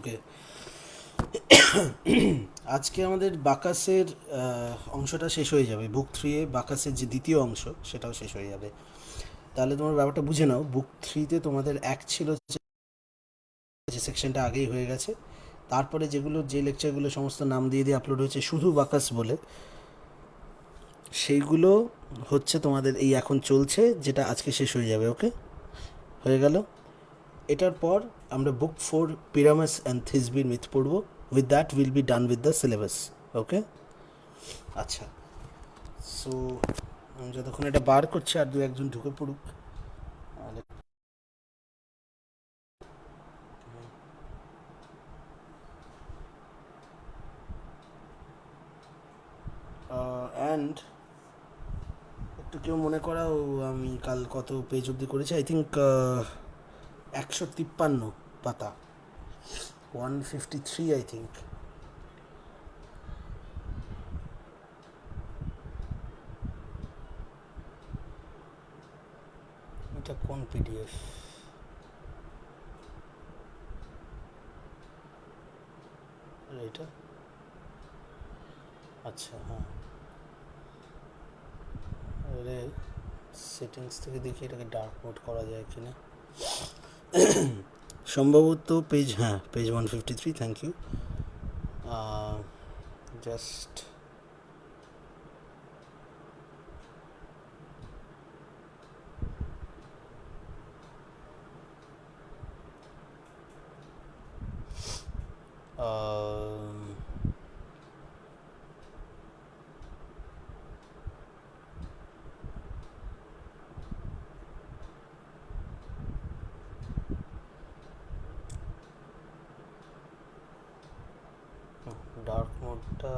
ওকে, আজকে আমাদের বাকাসের অংশটা শেষ হয়ে যাবে। বুক 3 এ বাকাসের যে দ্বিতীয় অংশ সেটাও শেষ হয়ে যাবে। তাহলে তোমার ব্যাপারটা বুঝে নাও, বুক 3-তে তোমাদের এক ছিল যে সেকশনটা আগেই হয়ে গেছে, তারপরে যেগুলো যে লেকচারগুলো সমস্ত নাম দিয়ে দিয়ে আপলোড হয়েছে শুধু বাকাস বলে, সেইগুলো হচ্ছে তোমাদের এই এখন চলছে, যেটা আজকে শেষ হয়ে যাবে। ওকে, হয়ে গেল। এটার পর আমরা বুক 4 পিরামাস অ্যান্ড থিসবির মিথ পড়ব। With that will be done with the syllabus. Okay, আচ্ছা। সো যতক্ষণ এটা বার করছে আর দু একজন ঢুকে পড়ুক। অ্যান্ড একটু কেউ মনে করাও, আমি কাল কত পেজ অবধি করেছি? আই থিঙ্ক 153 পাতা, 153 আই থিঙ্ক। এটা কোন পিডিএফ? এটা আচ্ছা, হ্যাঁ। আরে সেটিংস থেকে দেখি এটাকে ডার্ক মোড করা যায় কিনা। সম্ভবত পেজ, হ্যাঁ, page 153। Thank you. Just dark মোডটা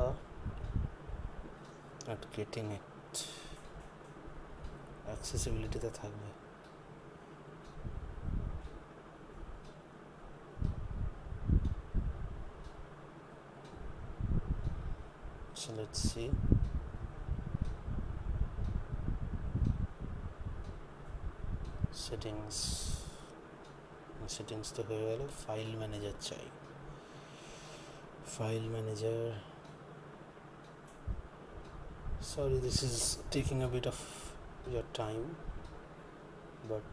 at getting it অ্যাক্সেসিবিলিটিতে থাকবে। So let's see. সেটিংস তো হয়ে গেল। ফাইল ম্যানেজার চাই। File manager, sorry this is taking a bit of your time, but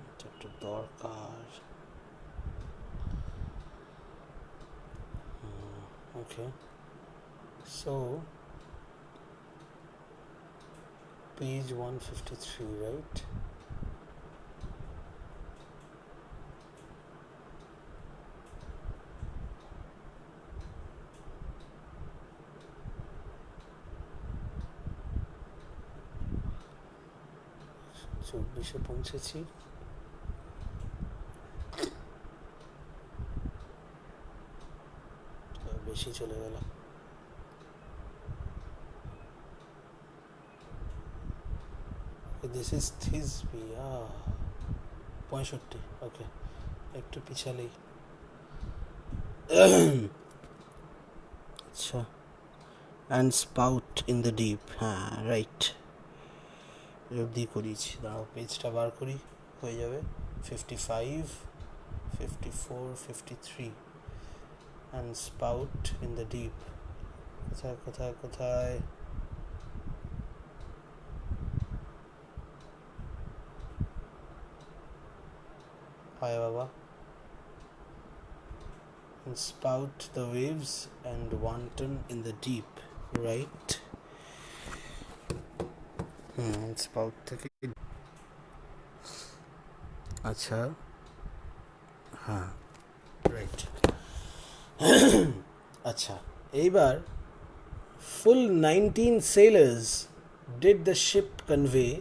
এটা একটু দরকার। Okay, so page 153, right? চব্বিশে পৌঁছেছি। বেশি চলে গেল। This is থিসবি। 65। ওকে, একটু পিছালেই। আচ্ছা, and spout in the deep, হ্যাঁ রাইট, অবধি করিয়েছি। দাঁড়াও পেজটা বার করি, হয়ে যাবে। 55, 54, 53 and spout in the deep. কোথায় কোথায় কোথায়? হায় বাবা। And spout the waves and wanton in the deep, right? spout থেকে আচ্ছা, হ্যাঁ রাইট। আচ্ছা, এইবার full 19 sailors did the ship convey,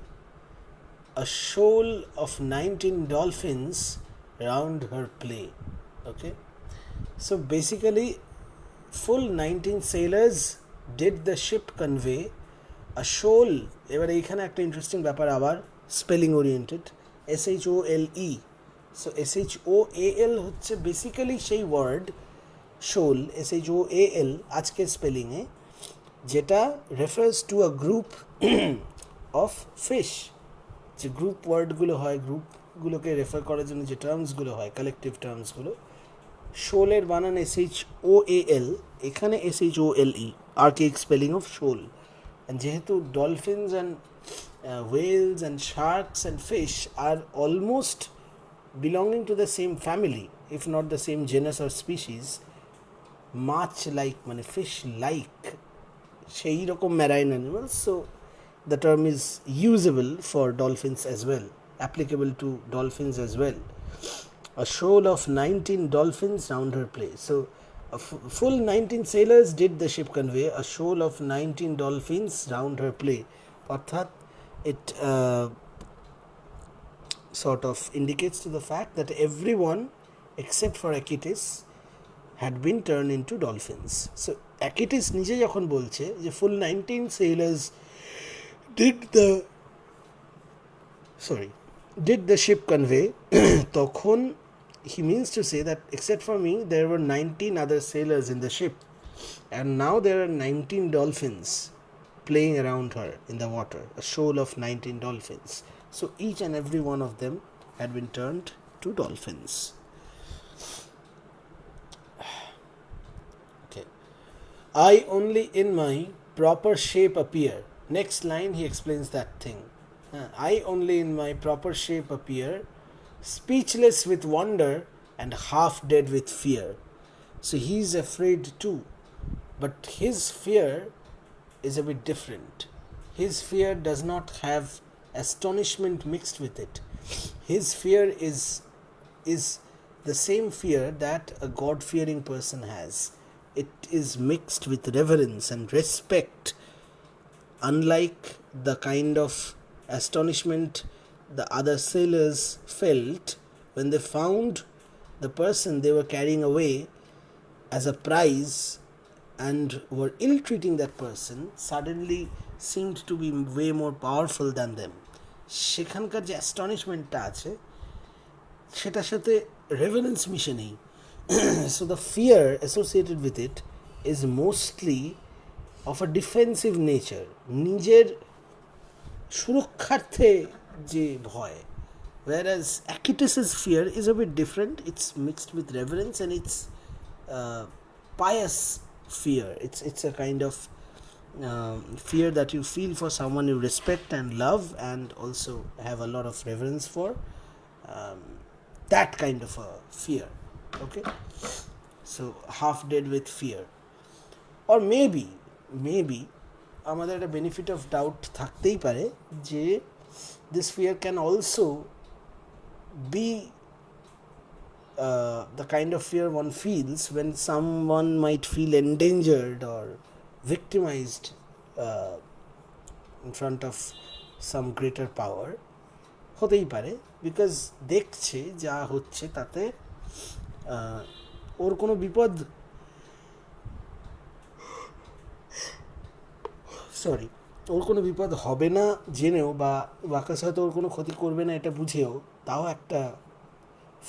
a shoal of 19 dolphins round her play. Okay, so basically full 19 sailors did the ship convey a shoal. এবার এইখানে একটা interesting ব্যাপার, আবার spelling oriented, SHOLE। So SHOAL হচ্ছে basically সেই word শোল, SHOAL আজকের স্পেলিংয়ে, যেটা refers to a group of fish. যে গ্রুপ ওয়ার্ডগুলো হয়, গ্রুপ গুলোকে রেফার করার জন্য যে টার্মসগুলো হয়, কালেকটিভ টার্মসগুলো, শোলের বানান SHOAL, এখানে SHOLE, আর্কিক স্পেলিং অফ শোল। যেহেতু dolphins and whales and sharks and fish are almost belonging to the same family, if not the same genus or species, much like মানে fish like সেই রকম marine animals, so the term is usable for dolphins as well, applicable to dolphins as well. A shoal of 19 dolphins round her play. So a full 19 sailors did the ship convey, a shoal of 19 dolphins round her play. অর্থাৎ it sort of indicates to the fact that everyone except for Achilles had been turned into dolphins. So Achilles নিজে যখন বলছে যে full 19 sailors did the ship convey, তখন he means to say that except for me there were 19 other sailors in the ship, and now there are 19 dolphins playing around her in the water, a shoal of 19 dolphins. So each and every one of them had been turned to dolphins. Okay. I only in my proper shape appear. Next line he explains that thing. I only in my proper shape appear, speechless with wonder and half dead with fear. So he is afraid too, but his fear is a bit different. His fear does not have astonishment mixed with it. His fear is the same fear that a God-fearing person has. It is mixed with reverence and respect, unlike the kind of astonishment the other sailors felt when they found the person they were carrying away as a prize and were ill-treating that person suddenly seemed to be way more powerful than them. সেখানকার যে অ্যাস্টনিশমেন্টটা আছে সেটার সাথে reverence মিশে নেই। So the fear associated with it is mostly of a defensive nature, নিজের সুরক্ষার্থে যে ভয়, whereas Achilles' fear is a bit different. It's mixed with reverence and it's pious fear. It's a kind of fear that you feel for someone you respect and love and also have a lot of reverence for, that kind of a fear. Okay, so half dead with fear. Or maybe আমাদের একটা benefit of doubt থাকতেই পারে যে this fear can also be the kind of fear one feels when someone might feel endangered or victimized in front of some greater power. হতেই পারে, because দেখছে যা হচ্ছে তাতে ওর কোনো বিপদ ওর কোনো বিপদ হবে না জেনেও, বা বাকাস হয়তো ওর কোনো ক্ষতি করবে না এটা বুঝেও, তাও একটা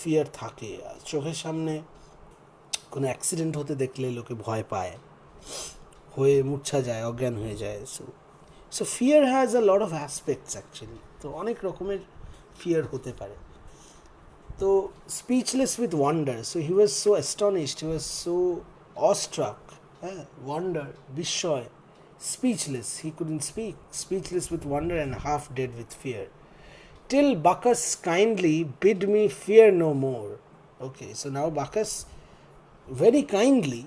ফিয়ার থাকে। চোখের সামনে কোনো অ্যাক্সিডেন্ট হতে দেখলে লোকে ভয় পায়, হয়ে মূর্ছা যায়, অজ্ঞান হয়ে যায়। So fear has a lot of aspects actually. তো অনেক রকমের ফিয়ার হতে পারে। তো speechless with wonder, so he was so astonished, he was so awestruck, হ্যাঁ, ওয়ান্ডার, বিস্ময়, speechless, he couldn't speak, speechless with wonder and half dead with fear, till Bacchus kindly bid me fear no more. Okay, so now Bacchus very kindly,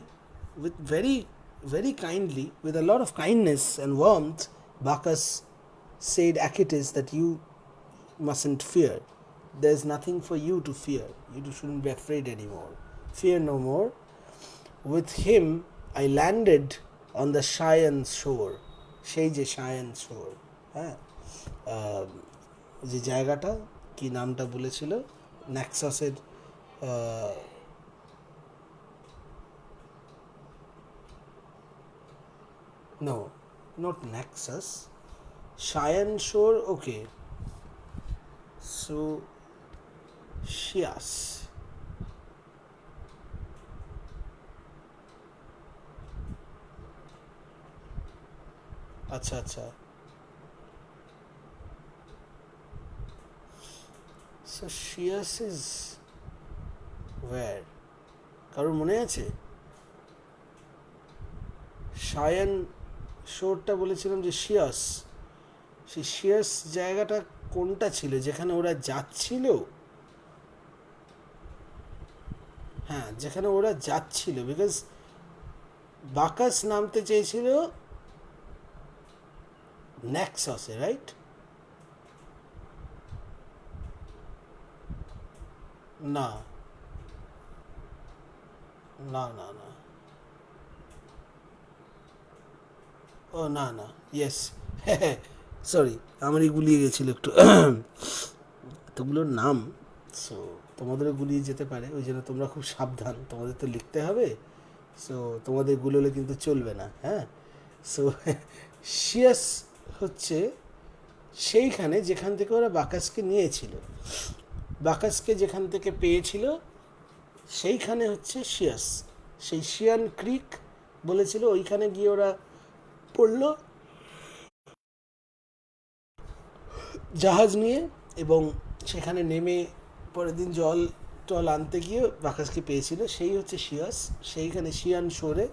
with a lot of kindness and warmth, Bacchus said Achilles that you mustn't fear, there's nothing for you to fear, you shouldn't be afraid anymore, fear no more. With him I landed on the Cheyenne shore, সেই যে Cheyenne shore, হ্যাঁ, যে জায়গাটা কি নামটা বলেছিল, ন্যাক্সাসের no, not Naxos, Cheyenne shore. Okay, so Chios, আচ্ছা, so শিয়াস is wire? কারোর মনে আছে? সায়ান শোরটা বলেছিলাম যে শিয়াস, সেই শিয়াস জায়গাটা কোনটা ছিল যেখানে ওরা যাচ্ছিল? হ্যাঁ, যেখানে ওরা যাচ্ছিল, বিকজ বাকাস নামতে চেয়েছিল ন্যাক্সসে, রাইট? না না না না, ও না না, ইয়েস, সরি, আমারই গুলিয়ে গেছিল একটু। এতগুলোর নাম, সো তোমাদেরও গুলিয়ে যেতে পারে, ওই জন্য তোমরা খুব সাবধান, তোমাদের তো লিখতে হবে, সো তোমাদের গুলোলে কিন্তু চলবে না, হ্যাঁ। সো শিয়াস হচ্ছে সেইখানে যেখান থেকে ওরা বাকাসকে নিয়েছিল, বাকাসকে যেখান থেকে পেয়েছিল সেইখানে হচ্ছে শিয়াস, সেই শিয়ান ক্রিক বলেছিল, ওইখানে গিয়ে ওরা পড়লো জাহাজ নিয়ে, এবং সেখানে নেমে পরের দিন জল টল আনতে গিয়ে বাকাসকে পেয়েছিল, সেই হচ্ছে শিয়াস, সেইখানে শিয়ান শোরে।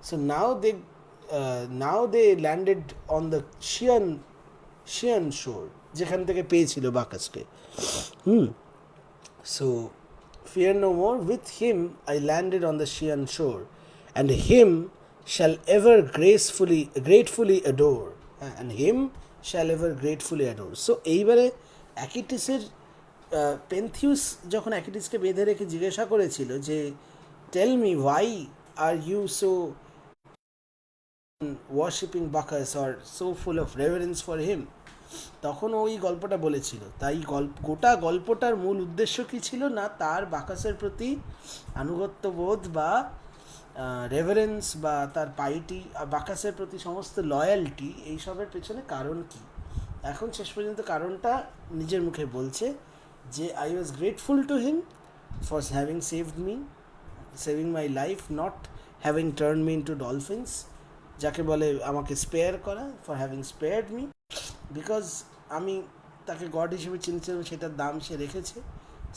So now they landed on the Chian shore, যেখান থেকে পেয়েছিল বাকাসকে। So fear no more, with him I landed on the Shian shore, and him shall ever gratefully adore, and him shall ever gratefully adore. So এইবারে অ্যাকিটিসের পেন্থিউস যখন অ্যাকিটিসকে বেঁধে রেখে জিজ্ঞাসা করেছিল যে tell me why are you so worshipping Bacchus or so full of reverence for him, তখন ওই গল্পটা বলেছিল। তাই গোটা গল্পটার মূল উদ্দেশ্য কী ছিল না, তার বাকাসের প্রতি আনুগত্যবোধ বা রেভারেন্স বা তার পাইটি, বাকাসের প্রতি সমস্ত লয়্যালটি, এইসবের পেছনে কারণ কি। এখন শেষ পর্যন্ত কারণটা নিজের মুখে বলছে যে I was grateful to him for having saving my life, not having turn me into dolphins, যাকে বলে আমাকে স্পেয়ার করা, for having spared me, because আমি তাকে গড হিসেবে চিনছিলাম, সেটার দাম সে রেখেছে।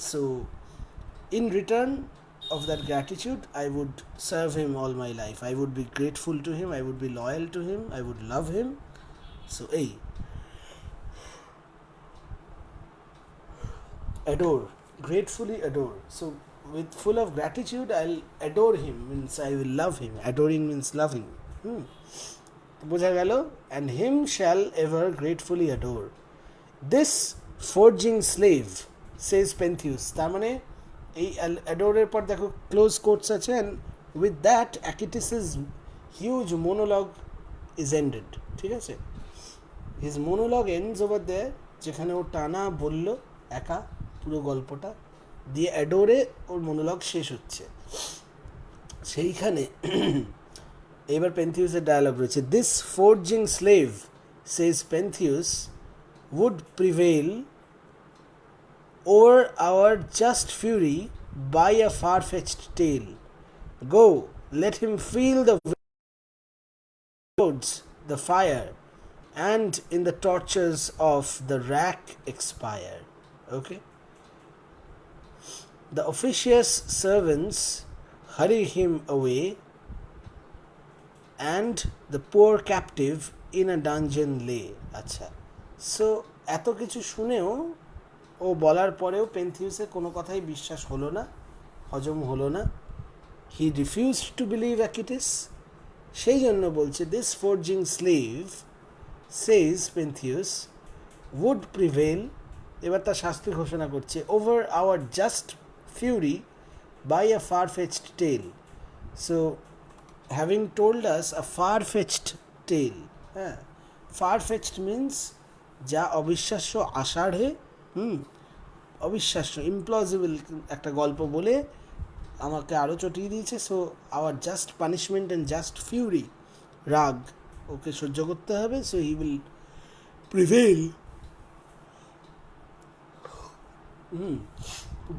So in return of that gratitude I would serve him all my life, I would be grateful to him, I would be loyal to him, I would love him. So adore, gratefully adore. So with full of gratitude I'll adore him, means I will love him, adoring means loving. বোঝা গেল, and him shall ever gratefully adore this forging slave, says Pentheus. তার মানে এই অ্যাডোরের পর দেখো close quotes আছে, and with that Acoetes's huge monologue is ended, ঠিক আছে? His monologue ends over there, যেখানে ও টানা বলল একা পুরো গল্পটা দিয়ে, অ্যাডোরে ওর মোনোলগ শেষ হচ্ছে। সেইখানে এবার পেন্থিউসের ডায়ালগ রয়েছে, this forging slave, says Pentheus, would prevail over our just fury by a far-fetched tale. Go, let him feel the roads, the fire, and in the tortures of the rack expire. Okay? The officious servants hurry him away, and the poor captive in a dungeon lay. আচ্ছা, so এত কিছু শুনেও, ও বলার পরেও পেন্থিউসের কোনো কথাই বিশ্বাস হলো না, হজম হলো না। He refused to believe Acoetes, সেই জন্য বলছে this forging slave, says Pentheus, would prevail, এবার তার শাস্তি ঘোষণা করছে, over our just fury by a far-fetched tale. So having told us a far-fetched tale, হ্যাঁ, ফার-ফেচড মিন্স যা অবিশ্বাস্য, আষাঢ়ে, অবিশ্বাস্য, ইমপ্লজিবল একটা গল্প বলে আমাকে আরও চটিয়ে দিয়েছে। So our just punishment and just Fury, রাগ ওকে সহ্য করতে হবে। So he will prevail,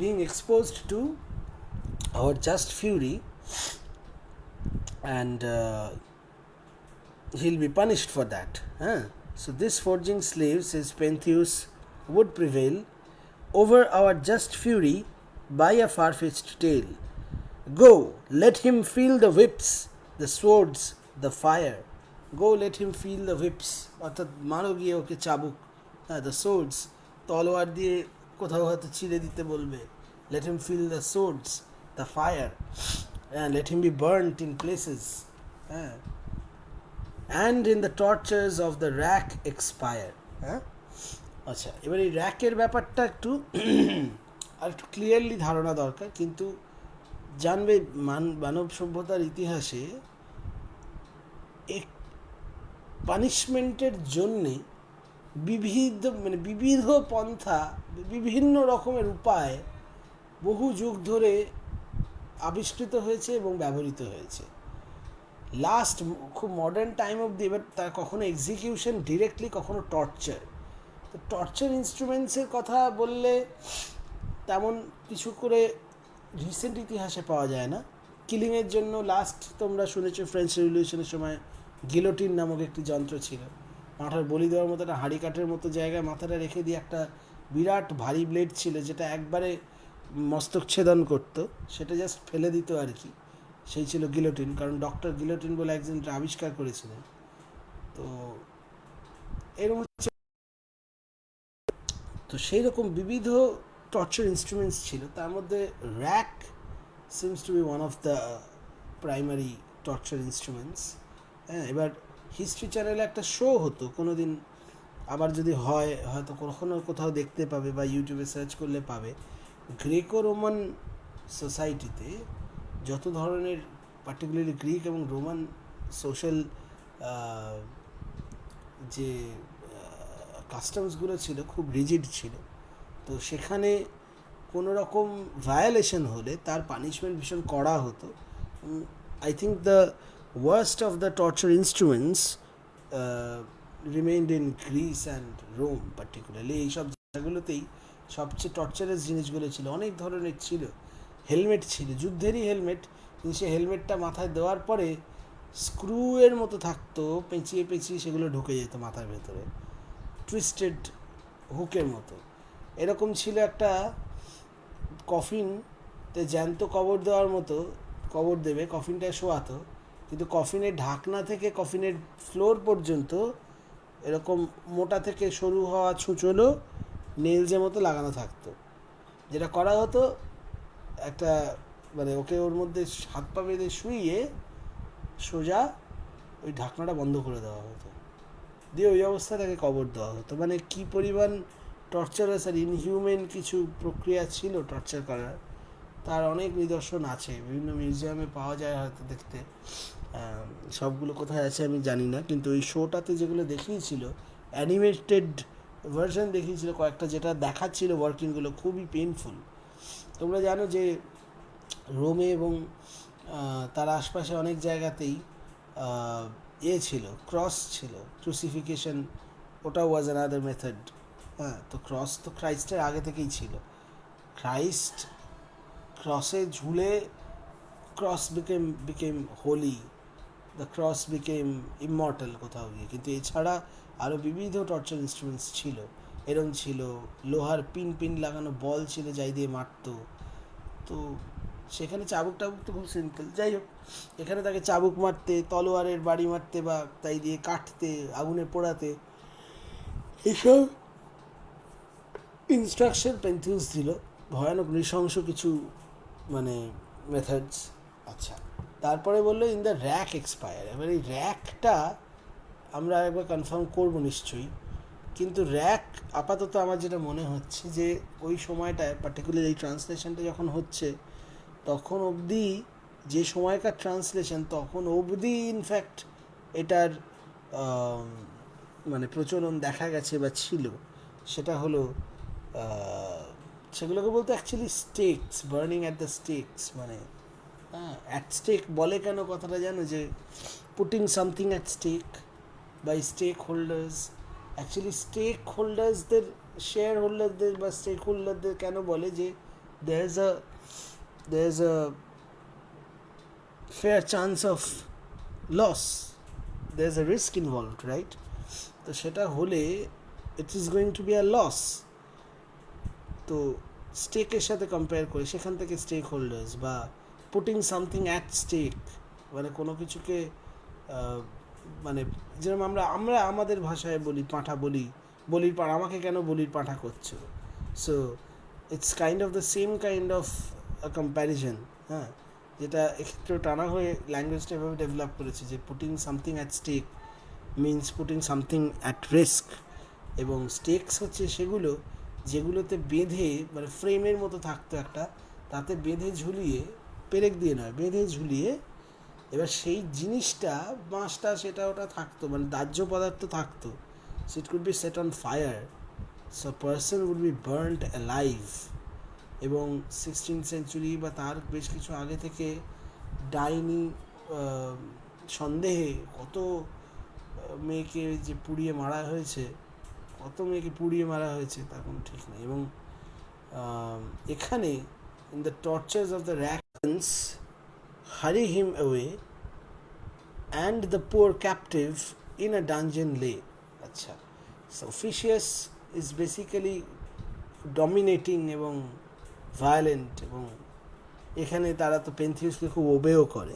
being exposed to our just Fury, and he'll be punished for that. So this forging slave, says Pentheus, would prevail over our just fury by a far-fetched tale. Go, let him feel the whips, the swords, the fire. Go, let him feel the whips, অর্থাৎ মারো গিয়ে ওকে চাবুক, হ্যাঁ, the swords, তলোয়ার দিয়ে কোথাও হয়তো ছিঁড়ে দিতে বলবে, let him feel the swords, the fire, and let him be burnt in places, হ্যাঁ, and in the tortures of the rack expire. হ্যাঁ, আচ্ছা, এবার এই র্যাকের ব্যাপারটা একটু আর একটু ক্লিয়ারলি ধারণা দরকার, কিন্তু জানবে মানব সভ্যতার ইতিহাসে এক পানিশমেন্টের জন্যে বিবিধ পন্থা, বিভিন্ন রকমের উপায় বহু যুগ ধরে আবিষ্কৃত হয়েছে এবং ব্যবহৃত হয়েছে। লাস্ট খুব মডার্ন টাইম অবধি, এবার তার কখনো এক্সিকিউশন ডিরেক্টলি, কখনো টর্চার। তো টর্চার ইনস্ট্রুমেন্টসের কথা বললে তেমন কিছু করে রিসেন্ট ইতিহাসে পাওয়া যায় না। কিলিংয়ের জন্য লাস্ট তোমরা শুনেছো ফ্রেঞ্চ রেভলিউশনের সময় গিলোটিন নামক একটি যন্ত্র ছিল, মাথার বলি দেওয়ার মতো একটা হাঁড়ি কাঠের মতো জায়গায় মাথাটা রেখে দিয়ে একটা বিরাট ভারী ব্লেড ছিল যেটা একবারে মস্তক ছেদন করতো, সেটা জাস্ট ফেলে দিত আর কি, সেই ছিল গিলোটিন, কারণ ডক্টর গিলোটিন বলে একজন আবিষ্কার করেছিলেন। তো এরকম, তো সেই রকম বিবিধ টর্চার ইনস্ট্রুমেন্টস ছিল, তার মধ্যে rack seems to be one of the primary torture instruments. হ্যাঁ, এবার হিস্ট্রি চ্যানেলে একটা শো হতো কোনো দিন, আবার যদি হয় হয়তো কখনো কোথাও দেখতে পাবে বা ইউটিউবে সার্চ করলে পাবে, গ্রেকো রোমান সোসাইটিতে যত ধরনের পার্টিকুলারলি গ্রিক এবং রোমান সোশ্যাল যে কাস্টমসগুলো ছিল খুব রিজিড ছিল। তো সেখানে কোনো রকম ভায়োলেশন হলে তার পানিশমেন্ট ভীষণ কড়া হতো। I think the worst of the torture instruments remained in Greece and Rome particularly. এইসব জায়গাগুলোতেই সবচেয়ে টর্চারাস জিনিসগুলো ছিল, অনেক ধরনের ছিল। হেলমেট ছিল, যুদ্ধেরই হেলমেট, কিন্তু সে হেলমেটটা মাথায় দেওয়ার পরে স্ক্রুয়ের মতো থাকতো, পেঁচিয়ে পেঁচিয়ে সেগুলো ঢুকে যেত মাথার ভেতরে, টুইস্টেড হুকের মতো। এরকম ছিল একটা কফিনতে জ্যান্ত কবর দেওয়ার মতো, কবর দেবে, কফিনটায় শোয়াতো, কিন্তু কফিনের ঢাকনা থেকে কফিনের ফ্লোর পর্যন্ত এরকম মোটা থেকে সরু হওয়া ছুঁচলো নেলজের মতো লাগানো থাকতো। যেটা করা হতো, একটা ওকে ওর মধ্যে হাত পা বেঁধে শুইয়ে সোজা ওই ঢাকনাটা বন্ধ করে দেওয়া হতো, দিয়ে ওই অবস্থায় তাকে কবর দেওয়া হতো। কী পরিমাণ টর্চারাস আর ইনহিউম্যান কিছু প্রক্রিয়া ছিল টর্চার করার, তার অনেক নিদর্শন আছে, বিভিন্ন মিউজিয়ামে পাওয়া যায় হয়তো দেখতে। সবগুলো কোথায় আছে আমি জানি না, কিন্তু ওই শোটাতে যেগুলো দেখিয়েছিল, অ্যানিমেটেড ভার্সন দেখিয়েছিল কয়েকটা, যেটা দেখাচ্ছিল ওয়ার্কিংগুলো খুবই পেইনফুল। তোমরা জানো যে রোমে এবং তার আশপাশে অনেক জায়গাতেই ছিল, ক্রস ছিল, ক্রুসিফিকেশন, ওটা ওয়াজ অ্যানাদার মেথড। হ্যাঁ, তো ক্রস তো ক্রাইস্টের আগে থেকেই ছিল। ক্রাইস্ট ক্রসে ঝুলে cross became holy, the cross became immortal কোথাও গিয়ে। কিন্তু এছাড়া আরও বিবিধ টর্চার ইনস্ট্রুমেন্টস ছিল, এরম ছিল লোহার পিন লাগানো বল ছিল যাই দিয়ে মারতো। তো সেখানে চাবুক টাবুক তো খুব সিম্পল, যাই হোক, এখানে তাকে চাবুক মারতে, তলোয়ারের বাড়ি মারতে বা তাই দিয়ে কাটতে, আগুনে পোড়াতে, এসব ইনস্ট্রাকশন পেন্থিউস দিল, ভয়ানক নৃশংস কিছু মেথডস। আচ্ছা, তারপরে বললো ইন দ্য র্যাক এক্সপায়ার। এবার এই র্যাকটা আমরা একবার কনফার্ম করবো নিশ্চয়ই, কিন্তু র্যাক আপাতত আমার যেটা মনে হচ্ছে যে ওই সময়টায় পার্টিকুলার এই ট্রান্সলেশনটা যখন হচ্ছে তখন অবধি, যে সময়কার ট্রান্সলেশন তখন অবধি ইনফ্যাক্ট এটার প্রচলন দেখা গেছে বা ছিল। সেটা হলো সেগুলোকে বলতে actually stakes, burning at the stakes, at stake বলে কেন কথাটা জানো, যে putting something at stake by stakeholders. Actually স্টেক হোল্ডার্সদের, শেয়ার হোল্ডারদের বা স্টেক হোল্ডারদের কেন বলে, যে there is a fair chance of loss, there is a risk involved, right? তো সেটা হলে it is going to be a loss. তো স্টেকের সাথে কম্পেয়ার করে সেখান থেকে স্টেক হোল্ডার্স বা পুটিং সামথিং অ্যাট স্টেক, মানে কোনো কিছুকে মানে যেরকম আমরা আমরা আমাদের ভাষায় বলি পাঁঠা বলি, বলির পাঁঠা, আমাকে কেন বলির পাঁঠা করছো, so it's kind of the same kind of comparison, হ্যাঁ, যেটা একটু টানা হয়ে ল্যাঙ্গুয়েজটা এভাবে ডেভেলপ করেছে যে putting something at stake means putting something at risk, এবং স্টেকস হচ্ছে সেগুলো যেগুলোতে বেঁধে মানে ফ্রেমের মতো থাকতো একটা, তাতে বেঁধে ঝুলিয়ে, পেরেক দিয়ে নয়, বেঁধে ঝুলিয়ে, এবার সেই জিনিসটা বাঁশটা সেটা ওটা থাকতো, মানে দাহ্য পদার্থ থাকতো, so it could be set on fire, so person would be burned alive. এবং 16th সেঞ্চুরি বা তার বেশ কিছু আগে থেকে ডাইনি সন্দেহে কত মেয়েকে যে পুড়িয়ে মারা হয়েছে, কত মেয়েকে পুড়িয়ে মারা হয়েছে তার কোনো ঠিক নেই। এবং এখানে in the tortures of the racks hurry him away and the poor captive in a dungeon lay. আচ্ছা, so Officius is basically dominating এবং ভায়োলেন্ট, এবং এখানে তারা তো পেন্থিউসকে খুব ওবেও করে।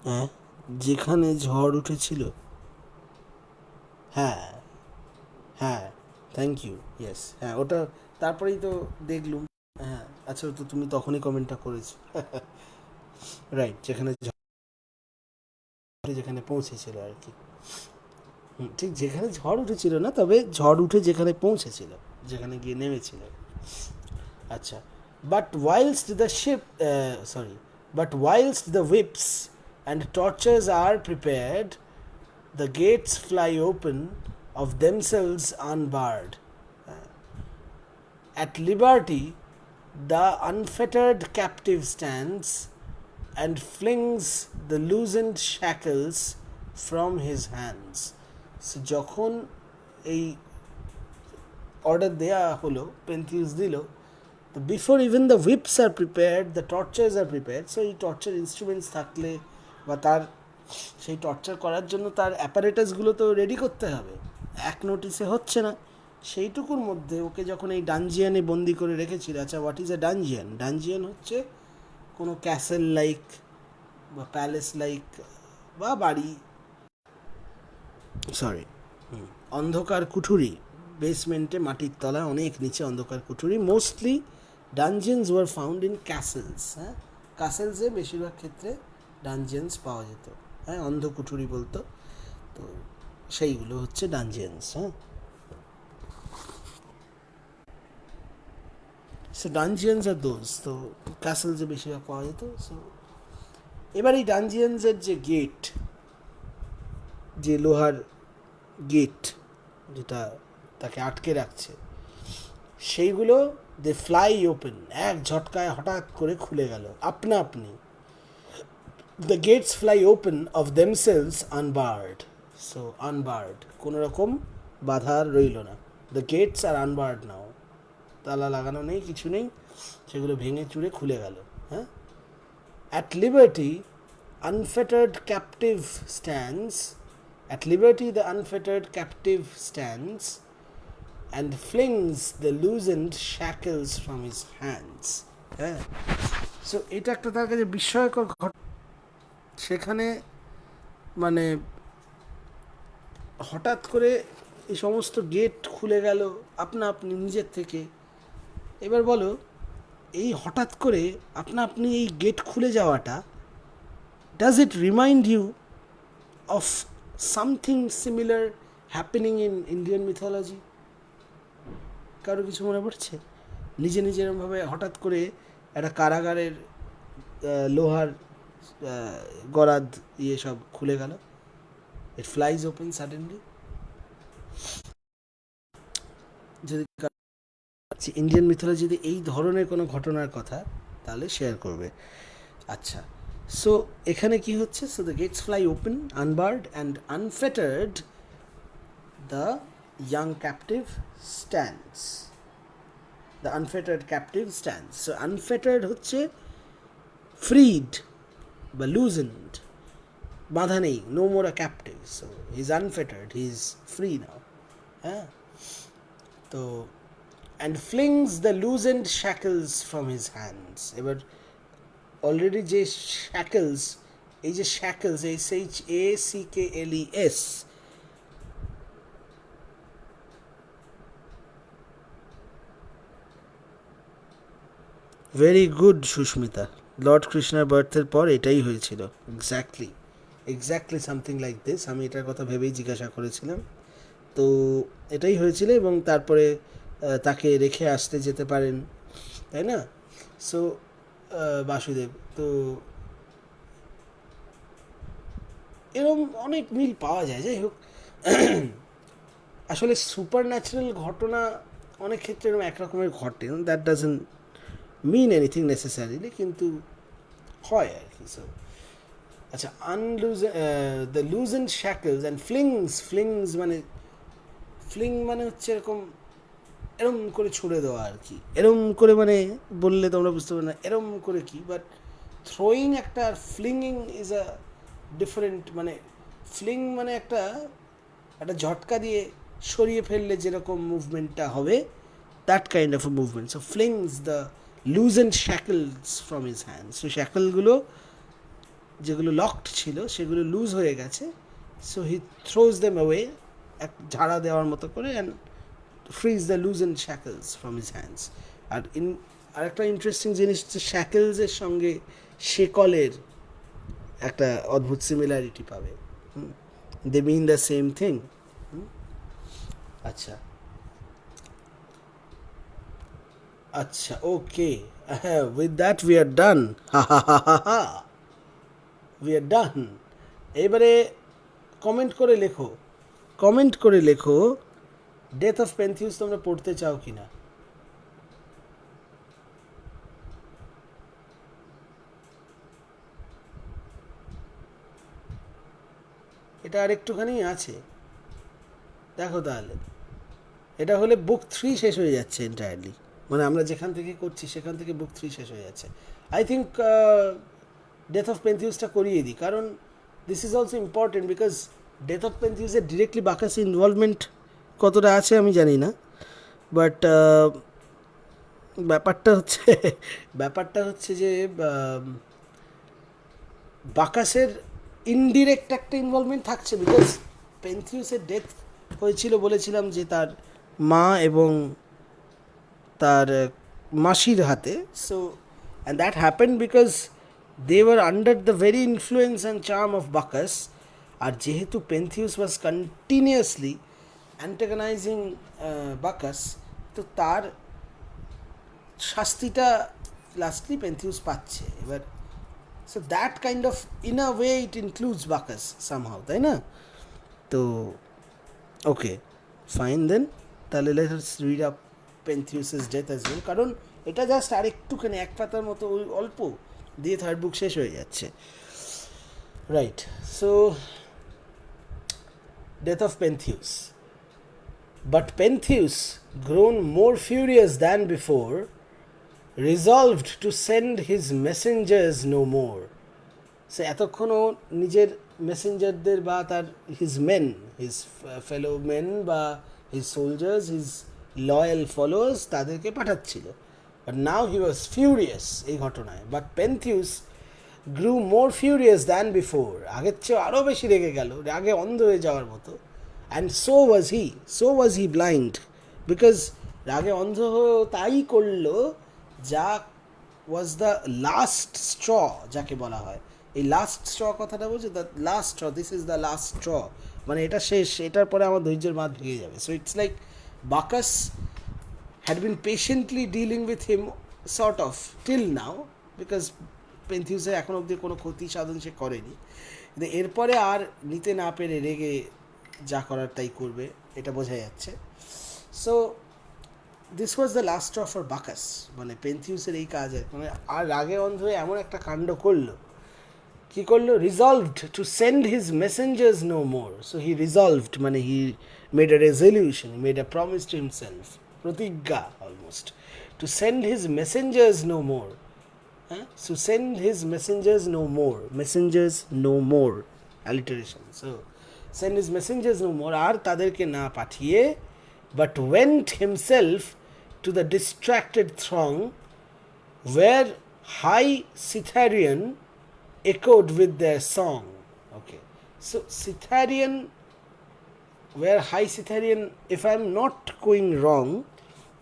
হ্যাঁ, যেখানে ঝড় উঠেছিল, হ্যাঁ হ্যাঁ, থ্যাংক ইউ, ইয়েস, হ্যাঁ ওটা তারপরেই তো দেখলুম। হ্যাঁ আচ্ছা, তো তুমি তখনই কমেন্টটা করেছো রাইট, যেখানে যেখানে পৌঁছেছিল আর কি, ঠিক যেখানে ঝড় উঠেছিল না, তবে ঝড় উঠে যেখানে পৌঁছেছিল, যেখানে গিয়ে নেমেছিল। আচ্ছা, but whilst the ship sorry but whilst the whips and torches are prepared, the gates fly open of themselves unbarred. At liberty the unfettered captive stands and flings the loosened shackles from his hands. So যখন এই order দেয়া হলো, পেন্থিউস দিল, তো before even the whips are prepared, the টর্চার্স are prepared, so এই torture instruments থাকলে বা তার সেই টর্চার করার জন্য তার অ্যাপারেটাসগুলো তো রেডি করতে হবে, এক নোটিসে হচ্ছে না। সেইটুকুর মধ্যে ওকে যখন এই ডানজিয়ানে বন্দি করে রেখেছিল, আচ্ছা হোয়াট ইজ এ ডানজিয়ান? ডানজিয়ান হচ্ছে কোনো ক্যাসেল লাইক বা প্যালেস লাইক বা বাড়ি, সরি, অন্ধকার কুঠুরি, বেসমেন্টে মাটির তলায় অনেক নিচে অন্ধকার কুঠুরি। Mostly dungeons were found in castles, হ্যাঁ, ক্যাসেলসে বেশিরভাগ ক্ষেত্রে ডানজেন্স পাওয়া যেত, হ্যাঁ, অন্ধ কুঠুরি বলতো, তো সেইগুলো হচ্ছে ডানজেন্স, হ্যাঁ। সো ডানজিয়ান্স আর দোজ, তো ক্যাসেলসে বেশিরভাগ পাওয়া যেত। সো এবার এই ডানজিয়ান্সের যে গেট, যে লোহার গেট যেটা তাকে আটকে রাখছে, সেইগুলো দে ফ্লাই ওপেন, এক ঝটকায় হঠাৎ করে খুলে গেল আপনা আপনি। The gates fly open of themselves unbarred, so unbarred, কোনো রকম বাধা রইল না। দ্য গেটস আর আনবার্ড নাও, তালা লাগানো নেই, কিছু নেই, সেগুলো ভেঙে চুরে খুলে গেল, হ্যাঁ। At liberty unfettered captive stands, at liberty the unfettered captive stands and flings the loosened shackles from his hands, হ্যাঁ। সো এটা একটা তার কাছে বিস্ময়কর ঘটনা। সেখানে মানে হঠাৎ করে এই সমস্ত গেট খুলে গেল আপনা আপনি নিজের থেকে। এবার বলো, এই হঠাৎ করে আপনা আপনি এই গেট খুলে যাওয়াটা, does it remind you of something similar happening in Indian mythology? কারো কিছু মনে পড়ছে? নিজে নিজে এরমভাবে হঠাৎ করে একটা কারাগারের লোহার গরাদ ইয়ে সব খুলে গেল, ইট ফ্লাইজ ওপেন সাডেনলি। যদি ইন্ডিয়ান মিথোলজিতে এই ধরনের কোনো ঘটনার কথা, তাহলে শেয়ার করবে। আচ্ছা, সো এখানে কি হচ্ছে? So the gates fly open unbarred and unfettered the young captive stands, the unfettered captive stands. So unfettered হচ্ছে ফ্রিড বা লুজেন্ড, বাঁধা নেই, no more a captive, so he is unfettered, he is free now. হ্যাঁ, তো and flings the loosened shackles from his hands. এবার already যে shackles, এই যে shackles, SHACKLES, very good Sushmita, lord কৃষ্ণার বার্থের পর এটাই হয়েছিল, এক্স্যাক্টলি সামথিং লাইক দিস। আমি এটার কথা ভেবেই জিজ্ঞাসা করেছিলাম, তো এটাই হয়েছিল। এবং তারপরে তাকে রেখে আসতে যেতে পারেন, তাই না? সো বাসুদেব, তো এরকম অনেক মিল পাওয়া যায়। যাই হোক, আসলে সুপার ন্যাচারাল ঘটনা অনেক ক্ষেত্রে এরকম একরকমের ঘটে, that doesn't mean anything necessarily, কিন্তু হয় আর কি। সো আচ্ছা, the loosened shackles and flings মানে, ফ্লিং মানে হচ্ছে এরকম, এরম করে ছুড়ে দেওয়া আর কি। এরম করে মানে বললে তোমরা বুঝতে পারবে না এরম করে কি, বাট থ্রোয়িং একটা, আর ফ্লিংইং ইজ আ ডিফারেন্ট। মানে ফ্লিং মানে একটা ঝটকা দিয়ে সরিয়ে ফেললে যেরকম মুভমেন্টটা হবে, that kind of a movement. So flings the loosened shackles from his hands. So শ্যাকলগুলো যেগুলো লকড ছিল সেগুলো লুজ হয়ে গেছে, so he throws them away, এক ঝাড়া দেওয়ার মতো করে, and frees the loosened shackles from his hands. আর আরেকটা ইন্টারেস্টিং জিনিস হচ্ছে শ্যাকলসের সঙ্গে শেকলের একটা অদ্ভুত সিমিলারিটি পাবে, they mean the same thing. আচ্ছা আচ্ছা, ওকে, হ্যাঁ, with that we are done, হা হা হা হা হা, উই আর ডান। এবারে কমেন্ট করে লেখো, কমেন্ট করে লেখো, ডেথ অফ পেন্থিউস তোমরা পড়তে চাও কি না? এটা আর একটুখানি আছে, দেখো তাহলে। এটা হলে বুক 3 শেষ হয়ে যাচ্ছে এন্টায়ারলি, মানে আমরা যেখান থেকে করছি সেখান থেকে বুক 3 শেষ হয়ে যাচ্ছে। আই থিঙ্ক ডেথ অফ পেন্থিউসটা করিয়ে দিই, কারণ this is also important, because death of পেন্থিউসের ডিরেক্টলি বাকাস ইনভলভমেন্ট কতটা আছে আমি জানি না, বাট ব্যাপারটা হচ্ছে ব্যাপারটা হচ্ছে যে বাকাসের ইনডিরেক্ট একটা ইনভলভমেন্ট থাকছে, বিকজ পেন্থিউসের ডেথ হয়েছিল বলেছিলাম যে তার মা এবং তার মাসির হাতে। So and that happened because they were under the very influence and charm of Bacchus. আর যেহেতু পেন্থিউস ওয়াজ কন্টিনিউয়াসলি অ্যান্টাগনাইজিং বাকাস, তো তার শাস্তিটা লাস্টলি পেন্থিউস পাচ্ছে এবার। So that kind of, in a way it includes Bacchus somehow, তাই না? তো ওকে, ফাইন দেন, তাহলে let's read up Pentheus's death as well, কারণ এটা জাস্ট আরেকটুখানি এক পাতার মতো, ওই অল্প দিয়ে থার্ড বুক শেষ হয়ে যাচ্ছে, right? So death of Pentheus. But Pentheus, grown more furious than before, resolved to send his messengers no more. সে এতক্ষণও নিজের মেসেঞ্জারদের বা তার his men, his fellow men বা his soldiers, his loyal followers, তাদেরকে পাঠাচ্ছিল। But now he was furious এই ঘটনায়। But Pentheus grew more furious than before, আগের চেয়ে আরও বেশি রেগে গেল, রাগে অন্ধ হয়ে যাওয়ার মতো। And so was he blind, because রাগে অন্ধ হয়েও তাই করলো যা ওয়াজ দ্য লাস্ট স্ট্র, যাকে বলা হয়। এই লাস্ট স্ট্র কথাটা বলছে, the last straw, this is the last straw, মানে এটা শেষ, এটার পরে আমার ধৈর্যের মাঝ ভেঙে যাবে। So it's like Bacchus had been patiently dealing with him sort of till now, because পেন্থিউসের এখন অবধি কোনো ক্ষতি সাধন সে করেনি, কিন্তু এরপরে আর নিতে না পেরে রেগে যা করার তাই করবে, এটা বোঝা যাচ্ছে। So this was the last of for Bacchus, মানে পেন্থিউসের এই কাজে, মানে আর রাগে অন্ধ হয়ে এমন একটা কাণ্ড করলো। কি করলো? Resolved to send his messengers no more. So he resolved মানে he made a resolution, made a promise to himself, প্রতিজ্ঞা almost, to send his messengers no more. হ্যাঁ, to send his messengers no more, messengers no more, alliteration. So send his messengers no more, আর তাদেরকে না পাঠিয়ে, but went himself to the distracted throng where high Cytherean echoed with their song. Okay, so Cytherean, where high Cytherean, if I'm not going wrong,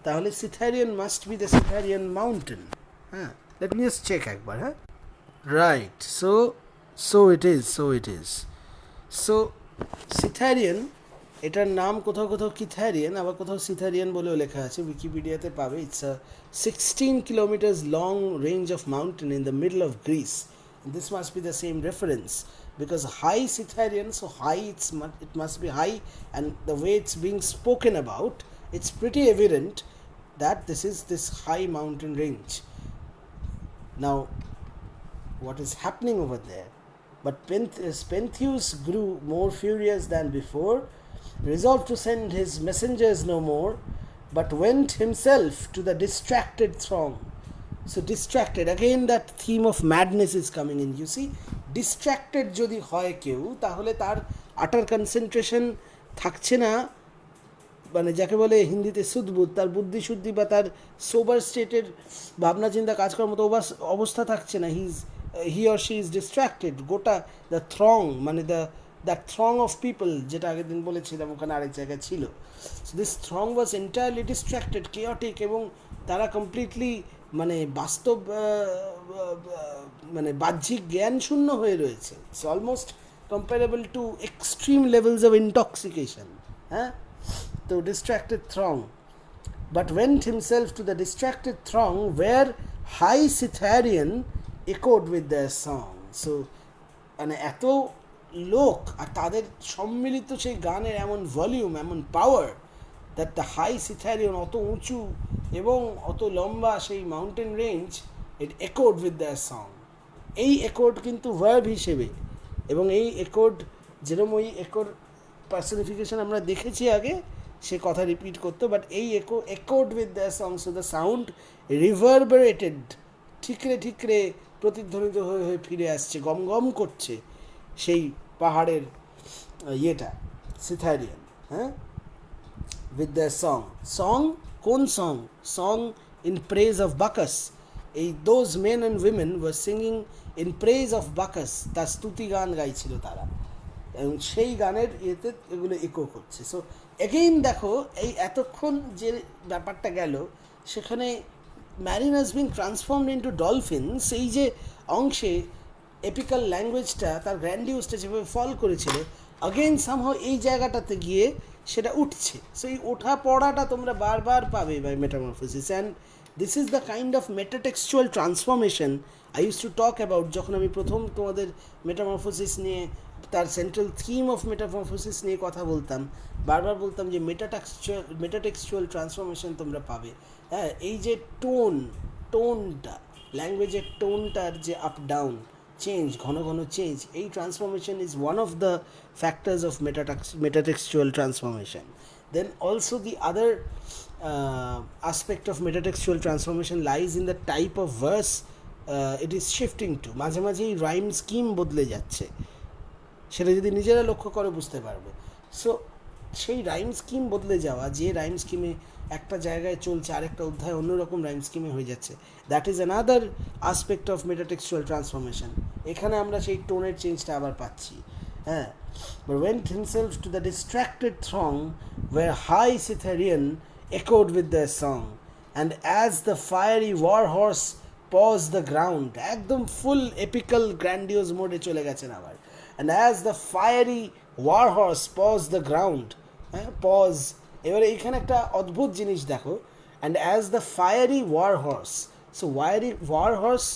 তাহলে Cytherean must be the Cytherean mountain. Let me just check একবার. Right, so it is. So Cytherean, এটার নাম কোথাও কোথাও কিথারিয়ান, আবার কোথাও সিথারিয়ান বলেও লেখা আছে, উইকিপিডিয়াতে পাবে. It's a 16 kilometers long range of mountain in the middle of Greece. And this must be the same reference, because high Cytherean, so high, it must be high, and the way it's being spoken about, it's pretty evident that this is this high mountain range. Now, what is happening over there? But Pentheus grew more furious than before, resolved to send his messengers no more, but went himself to the distracted throng. So distracted, again that theme of madness is coming in. You see, distracted যদি হয় কেউ, তাহলে তার utter concentration থাকছে না, মানে যাকে বলে হিন্দিতে সুদবুদ, তার বুদ্ধি শুদ্ধি বা তার সোবার স্টেটের ভাবনা চিন্তা কাজ করার মতো অবস্থা থাকছে না. he or she is distracted. গোটা the throng, মানে that throng of people, যেটা আগের দিন বলেছিলাম ওখানে আরেক জায়গায় ছিল. So this throng was entirely distracted, chaotic, এবং তারা কমপ্লিটলি মানে বাস্তব মানে বাহ্যিক জ্ঞান শূন্য হয়ে রয়েছে. It's almost comparable to extreme levels of intoxication. The distracted throng, but went himself to the distracted throng where high Cytherean echoed with their song. So মানে এত লোক আর তাদের সম্মিলিত সেই গানের এমন ভলিউম, এমন power, that the high Cytherean, অত উঁচু এবং অত লম্বা সেই mountain range, it echoed with their song. এই এकोड কিন্তু ভার্ব হিসেবে, এবং এই এकोड যেরকম ওই এकोड পার্সনিফিকেশন আমরা দেখেছি আগে, সে কথা রিপিট করতো, বাট এই echoed with their song. So the sound reverberated, ঠিকরে ঠিকরে প্রতিধ্বনিত হয়ে হয়ে ফিরে আসছে, গম গম করছে সেই পাহাড়ের ইয়েটা, Cytherean. উইথ দ্য সং, কোন song in praise of Bacchus. এই those men and women were singing in praise of Bacchus, তার স্তুতি গান গাইছিল তারা, এবং সেই গানের ইয়েতে এগুলো ইকো করছে. সো এগেইন দেখো, এই এতক্ষণ যে ব্যাপারটা গেল, সেখানে mariners being transformed into dolphins, এই যে অংশে এপিক্যাল ল্যাঙ্গুয়েজটা, তার গ্র্যান্ডিউসটা যেভাবে ফল করেছিল, অগেইন সামহাও এই জায়গাটাতে গিয়ে সেটা উঠছে. সো এই ওঠা পড়াটা তোমরা বারবার পাবে by metamorphosis. And this is the kind of metatextual transformation I use to talk about. যখন আমি প্রথম তোমাদের মেটামরফোসিস নিয়ে, তার সেন্ট্রাল থিম অফ মেটামরফোসিস নিয়ে কথা বলতাম, বারবার বলতাম যে মেটাটেক্সচুয়াল ট্রান্সফরমেশন তোমরা পাবে. এই যে টোনটা, ল্যাঙ্গুয়েজের টোনটার যে আপ ডাউন চেঞ্জ, ঘন ঘন চেঞ্জ, এই transformation is one of the factors of metatextual transformation. Then also the other aspect of metatextual transformation lies in the type of verse it is shifting to. মাঝে মাঝে এই rhyme scheme বদলে যাচ্ছে, সেটা যদি নিজেরা লক্ষ্য করে বুঝতে পারবে. সো সেই রাইম স্কিম বদলে যাওয়া, যে রাইম স্কিমে একটা জায়গায় চলছে, আরেকটা অধ্যায় অন্যরকম রাইম স্কিমে হয়ে যাচ্ছে, that is another aspect of metatextual transformation. এখানে আমরা সেই টোনের চেঞ্জটা আবার পাচ্ছি. But went himself to the distracted throng where high Cytherean echoed with their song, and as the fiery war horse paused the ground, একদম ফুল এপিক্যাল গ্র্যান্ডিওস মোডে চলে গেছেন আবার. And as the fiery war horse paused the ground, pause, এবারে এইখানে একটা অদ্ভুত জিনিস দেখো. And as the fiery war horse, so war horse,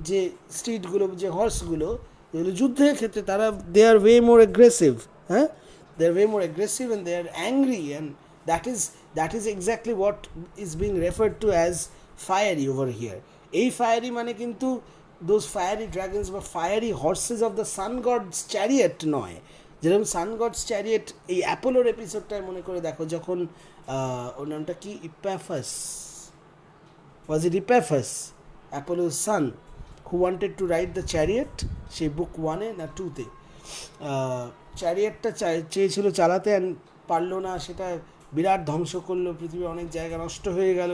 যে স্ট্রিটগুলো, যে হর্সগুলো, যেগুলো যুদ্ধের ক্ষেত্রে তারা, they are way more aggressive, they are way more aggressive and they are angry, and that is exactly what is being referred to as fiery over here. এই fiery মানে কিন্তু those fiery dragons বা fiery horses of the sun god's chariot নয়. যেরকম সান gods chariot, এই অ্যাপোলোর এপিসোডটায় মনে করে দেখো, যখন ওর নামটা কি, ইপ্যাফাস, ওয়াজ ইট ইপ্যাফাস, অ্যাপোলোর son, who wanted to ride the chariot, সেই বুক 1-এ না 2-তে, চ্যারিয়েটটা চেয়েছিল চালাতে অ্যান্ড পারলো না, সেটা বিরাট ধ্বংস করলো, পৃথিবীর অনেক জায়গা নষ্ট হয়ে গেল,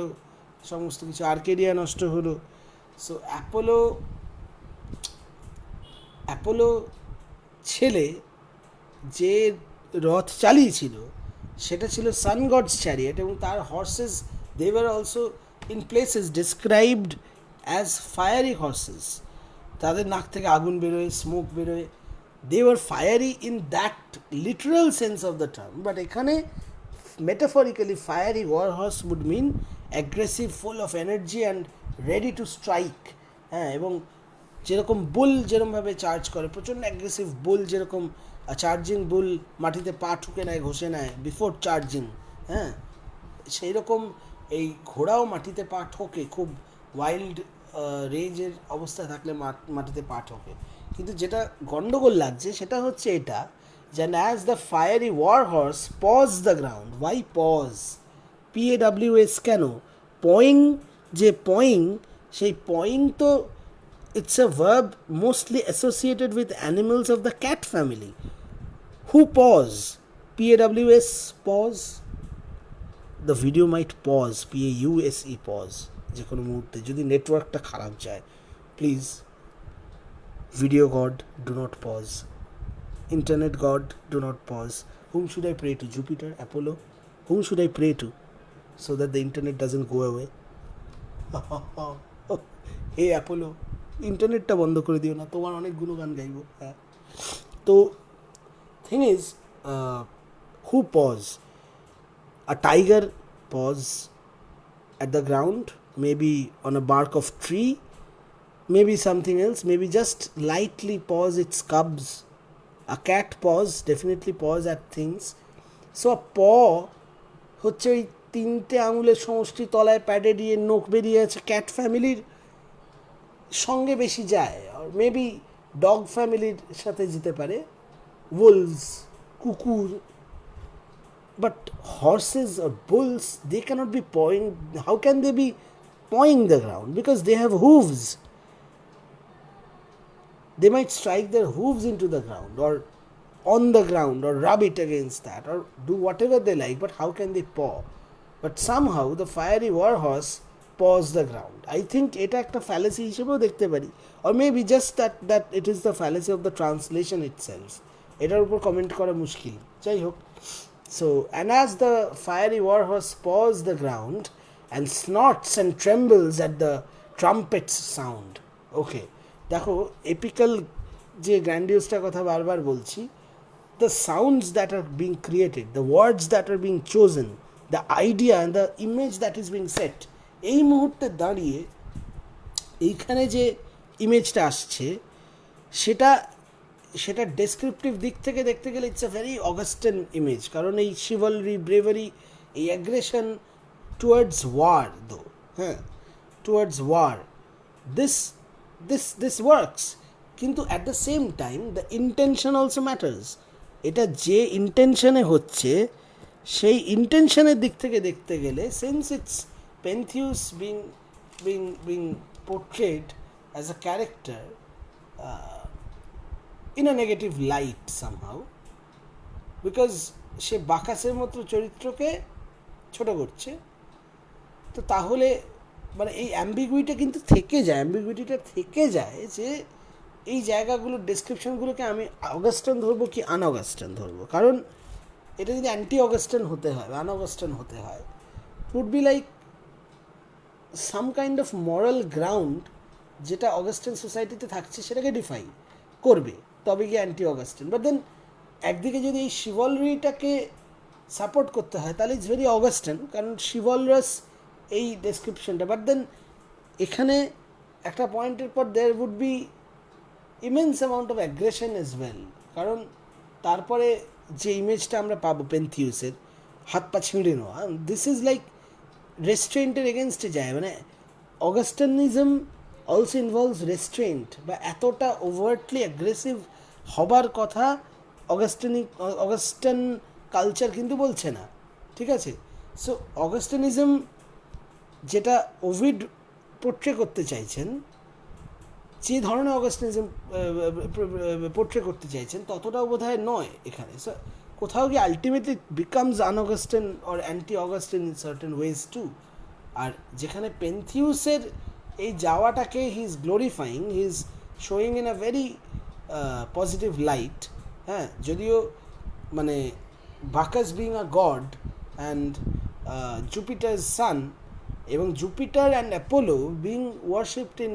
সমস্ত কিছু, আর্কেডিয়া নষ্ট হলো। সো অ্যাপোলো ছেলে যে রথ চালিয়েছিল সেটা ছিল সান গডস চ্যারিয়েট, এবং তার horses they were also in places described as fiery horses. তাদের নাক থেকে আগুন বেরোয়, স্মোক বেরোয়, they were fiery in that literal sense of the term. But এখানে metaphorically fiery war horse would mean aggressive, full of energy and ready to strike। হ্যাঁ, এবং যেরকম বুল যেরকমভাবে চার্জ করে, প্রচণ্ড অ্যাগ্রেসিভ বুল, যেরকম চার্জিং বুল মাটিতে পা ঠুকে নেয়, ঘষে নেয় বিফোর চার্জিং, হ্যাঁ, সেই রকম এই ঘোড়াও মাটিতে পা ঠোকে, খুব ওয়াইল্ড রেঞ্জের অবস্থায় থাকলে মাটিতে পা ঠোকে। কিন্তু যেটা গন্ডগোল লাগছে সেটা হচ্ছে এটা, যেন as the fiery war horse paws the ground. Why paws? PAWS কেন? পয়িং, যে পয়িং, সেই পয়িং তো it's a verb mostly associated with animals of the cat family. Who pause? PAWS pause. The video might pause, PAUSE pause, যে কোনো মুহূর্তে যদি নেটওয়ার্কটা খারাপ যায়। Please, video god, do not pause. Internet god, do not pause. Whom should I pray to? Jupiter? Apollo? Whom should I pray to so that the internet doesn't go away? Hey Apollo, ইন্টারনেটটা বন্ধ করে দিও না, তোমার অনেক গুণগান গাইব। হ্যাঁ, তো thing is, who pause? A tiger pause at the ground, maybe on a bark of tree, maybe something else, maybe just lightly pause its cubs. A cat pause, definitely pause at things. So a paw হচ্ছে ওই তিনটে আঙুলের সমষ্টি, তলায় প্যাডে দিয়ে নোখ বেরিয়ে আছে, ক্যাট ফ্যামিলির সঙ্গে বেশি যায়, আর মেবি ডগ ফ্যামিলির সাথে যেতে পারে, wolves, কুকুর। But horses or bulls, they cannot be pawing. How can they be pawing the ground? Because they have hooves. They might strike their hooves into the ground or on the ground or rub it against that or do whatever they like. But how can they paw? But somehow the fiery war horse paws the ground. I think এটা একটা fallacy হিসেবেও দেখতে পারি, or maybe just that it is the fallacy of the translation itself. এটার উপর comment করা মুশকিল, যাই হোক। So, and as the fiery war horse paws the ground and snorts and trembles at the trumpet's sound. Okay, দেখো apical যে গ্র্যান্ডিউসটার কথা বারবার বলছি, the sounds that are being created, the words that are being chosen, the idea and the image that is being set, এই মুহূর্তে দাঁড়িয়ে এইখানে যে ইমেজটা আসছে সেটা ডেসক্রিপটিভ দিক থেকে দেখতে গেলে ইটস আ ভেরি অগাস্টেন ইমেজ, কারণ এই শিভলরি, ব্রেভারি, এই অ্যাগ্রেশন টুয়ার্ডস ওয়ার, দো, হ্যাঁ, টুয়ার্ডস ওয়ার, দিস ওয়ার্কস। কিন্তু at the same time the intention also matters. এটা যে ইন্টেনশনে হচ্ছে সেই ইন্টেনশনের দিক থেকে দেখতে গেলে, since it's Pentheus being portrayed as a character in a negative light somehow, because সে বাকাসের মতো চরিত্রকে ছোট করছে, তো তাহলে মানে এই অ্যাম্বিগুইটা কিন্তু অ্যাম্বিগুইটিটা থেকে যায় যে এই জায়গাগুলোর ডেসক্রিপশনগুলোকে আমি অগাস্টান ধরবো কি আনঅগাস্টান ধরবো। কারণ এটা যদি অ্যান্টি অগাস্টান হতে হয়, আনঅগাস্টান হতে হয়, it would be like some kind of moral ground যেটা অগাস্টান সোসাইটিতে থাকছে সেটাকে ডিফাই করবে, তবে গিয়ে অ্যান্টি অগাস্টান। বাট দেন একদিকে যদি এই শিভলরিটাকে সাপোর্ট করতে হয় তাহলে ইটস ভেরি অগাস্টান, কারণ শিভলরাস এই ডেসক্রিপশনটা। বাট দেন এখানে একটা পয়েন্টের পর there would be immense amount of aggression as well, কারণ তারপরে যে ইমেজটা আমরা পাবো পেন্থিউসের, হাত পা ছিঁড়ে নেওয়া, দিস ইজ লাইক রেস্ট্রেন্টের এগেনস্টে যায়। মানে অগাস্টানিজম অলসো ইনভলভস রেস্ট্রেন্ট, বা এতটা ওভার্টলি অ্যাগ্রেসিভ হবার কথা অগাস্টান কালচার কিন্তু বলছে না, ঠিক আছে? সো অগাস্টানিজম যেটা ওভিড পোট্রে করতে চাইছেন, যে ধরনের অগাস্টিনিজম পোর্ট্রে করতে চাইছেন ততটাও বোধহয় নয় এখানে। সো কোথাও গিয়ে ultimately becomes un-Augustan or anti Augustan in certain ways too. আর যেখানে পেন্থিউসের এই যাওয়াটাকে he is glorifying, he is showing in a very positive light. হ্যাঁ, যদিও মানে Bacchus being a god and Jupiter's son, এবং Jupiter and Apollo being worshipped in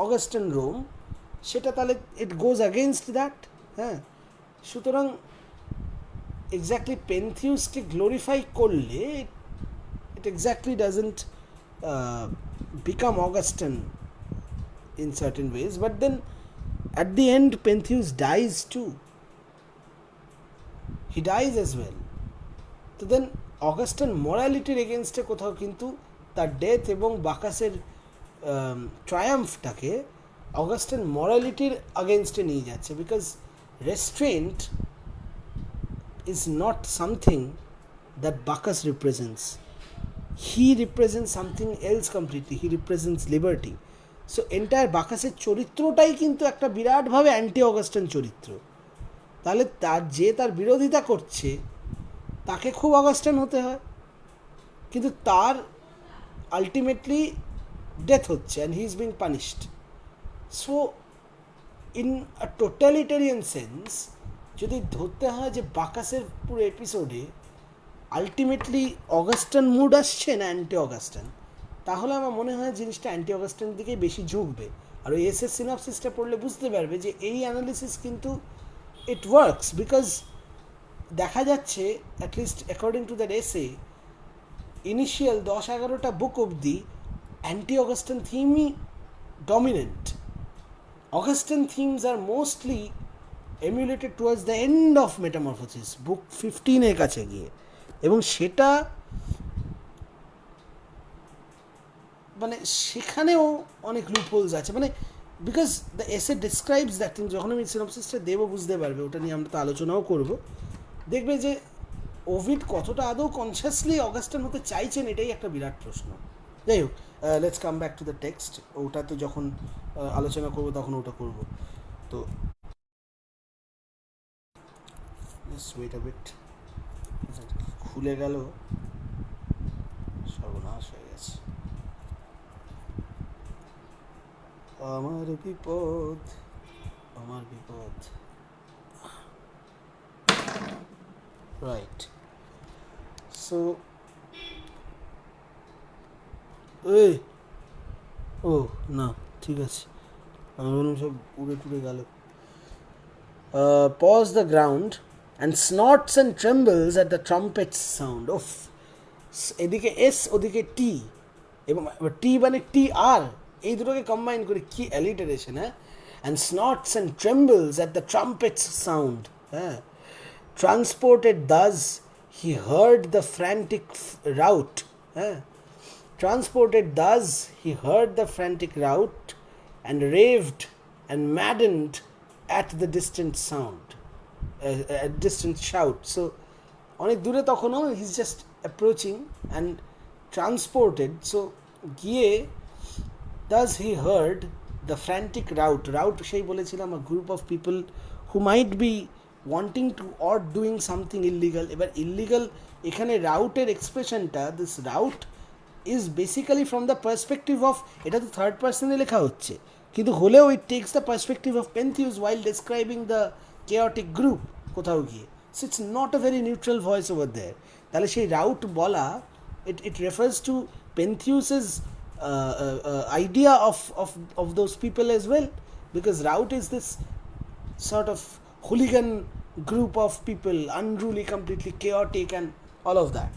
Augustan Rome, সেটা তাহলে ইট গোজ অ্যাগেনস্ট দ্যাট। হ্যাঁ, সুতরাং এক্স্যাক্টলি পেন্থিউসকে glorify করলে it exactly doesn't become Augustine in certain ways, but then at the end Pentheus dies too. He dies as well. তো দেন Augustine মোরালিটির এগেনস্টে কোথাও কিন্তু তার ডেথ এবং বাকাসের ট্রায়াম্ফটাকে অগাস্টিন মোরালিটির আগেনস্টে নিয়ে যাচ্ছে, because restraint is not something that Bacchus represents. He represents something else completely. He represents liberty. So entire বাকাসের চরিত্রটাই কিন্তু একটা বিরাটভাবে অ্যান্টি অগাস্টিন চরিত্র. তাহলে তার বিরোধিতা করছে তাকে খুব অগাস্টিন হতে হয়, কিন্তু তার আলটিমেটলি ডেথ হচ্ছে and he is being punished. So in a totalitarian sense যদি ধরতে হয় যে বাকাসের পুরো এপিসোডে আলটিমেটলি অগাস্টিন মুড আসছে না অ্যান্টি অগাস্টিন, তাহলে আমার মনে হয় জিনিসটা অ্যান্টি অগাস্টিনের দিকেই বেশি ঝুঁকবে. আর ওই এসএস সিনপসিসটা পড়লে বুঝতে পারবে যে এই অ্যানালিসিস কিন্তু ইট ওয়ার্কস, বিকজ দেখা যাচ্ছে অ্যাটলিস্ট অ্যাকর্ডিং টু দ্যাট এসে ইনিশিয়াল 10-11টা বুক অবধি অ্যান্টি অগাস্টিন থিমই dominant. Augustan themes are mostly emulated towards the end of Metamorphoses, book 15 কাছে গিয়ে, এবং সেটা মানে সেখানেও অনেক লুপহোলস আছে, মানে because the essay describes that thing. যখন আমি সিনপসিসটা দেবো বুঝতে পারবে, ওটা নিয়ে আমরা তো আলোচনাও করব. দেখবে যে ওভিড কতটা আদৌ কনসিয়াসলি অগাস্টিন হতে চাইছেন, এটাই একটা বিরাট প্রশ্ন. যাই হোক, let's come back to the text. ওটা তো যখন আলোচনা করবো তখন ওটা করব. তো ওয়েট আ বিট, খুলে গেল, সর্বনাশ হয়ে গেছে. আমার বিপদ, আমার বিপদ. রাইট, সো এই ও না, ঠিক আছে, আমি বললাম সব উড়ে টুড়ে গেল. Paws the ground and snorts and trembles at the trumpet's sound. Of এদিকে এস ওদিকে টি, এবং টি মানে টি আর, এই দুটোকে কম্বাইন করে কি অ্যালিটারেশন. হ্যাঁ, and snorts and trembles at the trumpet's sound. হ্যাঁ, transported thus he heard the frantic rout. হ্যাঁ, transported thus he heard the frantic rout and raved and maddened at the distant sound, a distant shout. So অনেক দূরে তখনও he is just approaching and transported. So গিয়ে thus he heard the frantic rout সেই বলেছিলাম, a group of people who might be wanting to or doing something illegal. এবার illegal এখানে রাউটের এক্সপ্রেশনটা, this rout is basically from the perspective of, এটা তো third পার্সনে লেখা হচ্ছে, কিন্তু হলেও it takes the perspective of Pentheus while describing the chaotic group কোথাও গিয়ে. So it's not a very neutral voice over there. তাহলে সেই রাউট বলা, it refers to Pentheus's idea of those people as well, because rout is this sort of hooligan group of people, unruly, completely chaotic and all of that.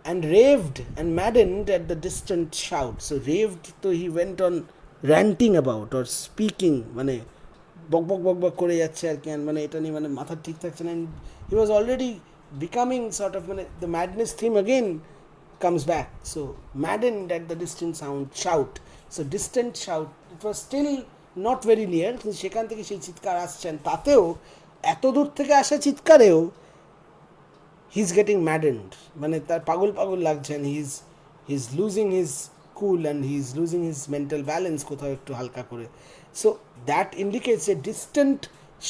And raved and maddened at the distant shout. So raved, so he went on ranting about or speaking, মানে বক বক বক বক করে যাচ্ছে আর কি, মানে এটা নিয়ে মানে মাথা ঠিক থাকছে না. He was already becoming sort of, মানে the madness theme again comes back. So maddened at the distant shout. So distant shout, it was still not very near, কিন্তু সেখান থেকে সেই চিৎকার আসছেন, তাতেও এত দূর থেকে আসা চিৎকারেও হি ইজ গেটিং ম্যাডেন্ড, মানে তার পাগল পাগল লাগছেন, he is losing his cool and he's losing his mental balance কোথাও একটু হালকা করে. So that indicates a distant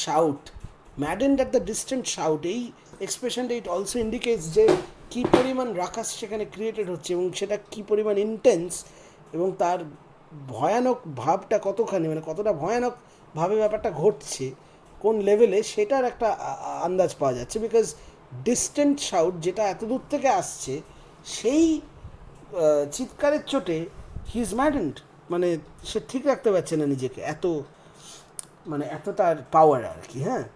shout, maddened at the distant shout. এই এক্সপ্রেশনটা ইট অলসো ইন্ডিকেটস যে কী পরিমাণ রাকাস সেখানে ক্রিয়েটেড হচ্ছে এবং সেটা কী পরিমাণ ইন্টেন্স এবং তার ভয়ানক ভাবটা কতখানি, মানে কতটা ভয়ানকভাবে ব্যাপারটা ঘটছে কোন লেভেলে, সেটার একটা আন্দাজ পাওয়া যাচ্ছে. বিকজ ডিস্টেন্ট শাউট যেটা এত দূর থেকে আসছে, সেই চিৎকারের চোটে হি ইজ ম্যাডেন্ড, মানে সে ঠিক রাখতে পারছে না নিজেকে, এত মানে এত তার পাওয়ার আর কি. হ্যাঁ,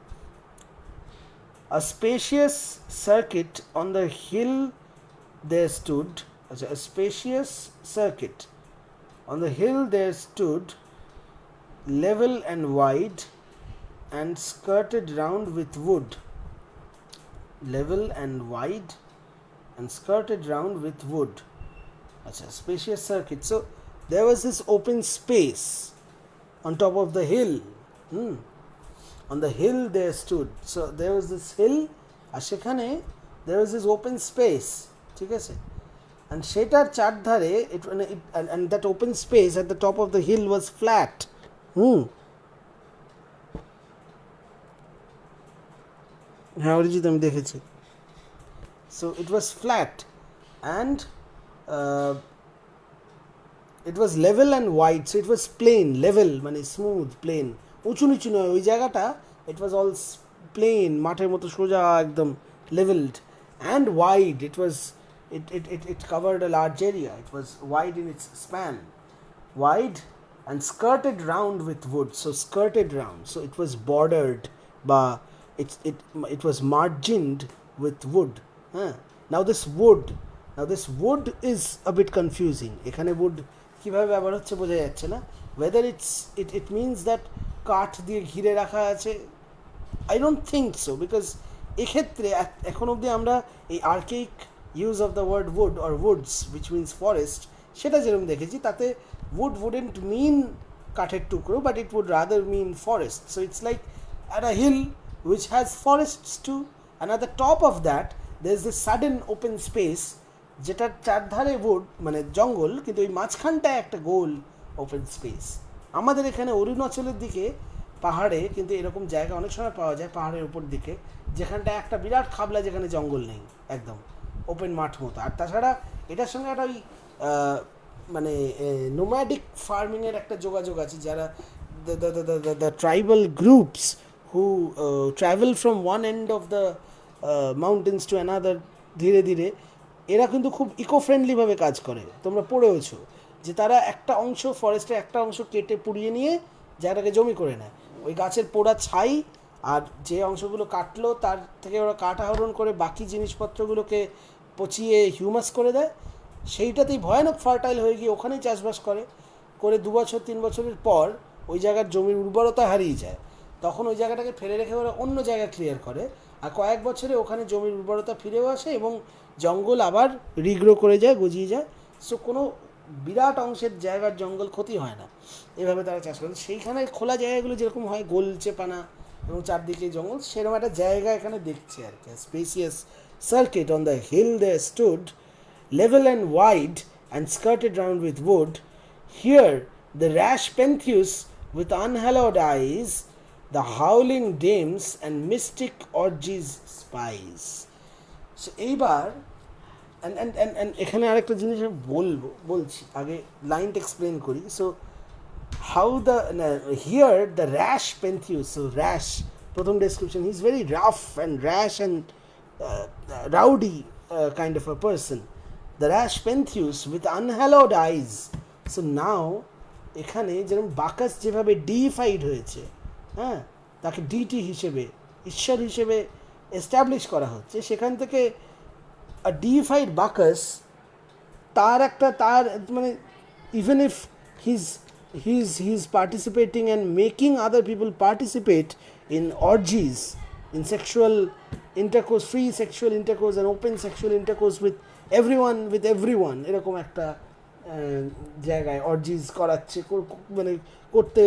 a spacious circuit on the hill there stood, a spacious circuit on the hill there stood, level and wide and skirted round with wood, level and wide and skirted round with wood. Achha, spacious circuit. So there was this open space on top of the hill. On the hill there stood. So there was this hill, আর সেখানে there was this open space. ঠিক আছে, and সেটার চারধারে and that open space at the top of the hill was flat. হ্যাঁ অরিজিৎ আমি দেখেছি. So it was flat and it was level and wide. So it was plain, level মানে smooth, plain, উঁচু নিচু নয় ওই জায়গাটা. It was all plain, মাঠের মতো সোজা একদম leveled, and wide. It covered a large area. It was wide in its span, wide and skirted round with wood. So skirted round, so it was bordered by it was margined with wood. Now this wood is a bit confusing. এখানে wood কিভাবে ব্যবহার হচ্ছে বোঝা যাচ্ছে না. Whether it means that কাঠ দিয়ে ঘিরে রাখা আছে, I don't think so, because এক্ষেত্রে এখন অবধি আমরা এই archaic use of the word wood or woods which means forest সেটা যেরকম দেখেছি, তাতে wood wouldn't mean কাঠের টুকরো, but it would rather mean forest. So it's like at a hill which has forests too, and at the top of that there's this sudden open space যেটার চারধারে wood মানে জঙ্গল, কিন্তু ওই মাঝখানটায় একটা গোল open space. আমাদের এখানে অরুণাচলের দিকে পাহাড়ে কিন্তু এরকম জায়গা অনেক সময় পাওয়া যায়, পাহাড়ের উপর দিকে, যেখানটা একটা বিরাট খাবলা, যেখানে জঙ্গল নেই, একদম ওপেন মাঠ মতো. আর তাছাড়া এটার সঙ্গে একটা ওই মানে নোম্যাডিক ফার্মিংয়ের একটা যোগাযোগ আছে, যারা the tribal groups who travel from one end of the mountains to another ধীরে ধীরে, এরা কিন্তু খুব ইকো ফ্রেন্ডলিভাবে কাজ করে. তোমরা পড়েওছো যে তারা একটা অংশ ফরেস্টের একটা অংশ কেটে পুড়িয়ে নিয়ে জায়গাটাকে জমি করে নেয়. ওই গাছের পোড়া ছাই আর যে অংশগুলো কাটলো তার থেকে ওরা কাঠ আহরণ করে বাকি জিনিসপত্রগুলোকে পচিয়ে হিউমাস করে দেয়. সেইটাতেই ভয়ানক ফার্টাইল হয়ে গিয়ে ওখানেই চাষবাস করে 2 বছর 3 বছরের পর ওই জায়গার জমির উর্বরতা হারিয়ে যায়. তখন ওই জায়গাটাকে ফেলে রেখে ওরা অন্য জায়গা ক্লিয়ার করে, আর কয়েক বছরে ওখানে জমির উর্বরতা ফিরেও আসে এবং জঙ্গল আবার রিগ্রো করে যায়, গজিয়ে যায়. সো কোনো বিরাট অংশের জায়গার জঙ্গল ক্ষতি হয় না, এভাবে তারা চাষ করে. সেইখানে খোলা জায়গাগুলো যেরকম হয় গোলচে পানা এবং চারদিকে জঙ্গল, সেরকম একটা জায়গা এখানে দেখছে আর কি. Spacious circuit on the hill there stood, level and wide and skirted round with wood. Here the rash Pentheus with unhallowed eyes, the howling dames and mystic orgies spies. So এইবার and এখানে আরেকটা জিনিস আমি বলছি, আগে লাইনটা explain করি. So how the hear the rash Pentheus. So rash প্রথম description, he is very rough and rash and rowdy kind of a person. The rash Pentheus with unhallowed eyes. So now এখানে যেরকম বাকাস যেভাবে defied হয়েছে, হ্যাঁ, তাকে DT হিসেবে, ঈশ্বর হিসেবে এস্টাবলিশ করা হচ্ছে, সেখান থেকে a deified Bacchus, তার মানে even if he's participating and making other people participate in orgies, in sexual intercourse, free sexual intercourse and open sexual intercourse with everyone এরকম একটা জায়গায় orgies করাচ্ছে, মানে করতে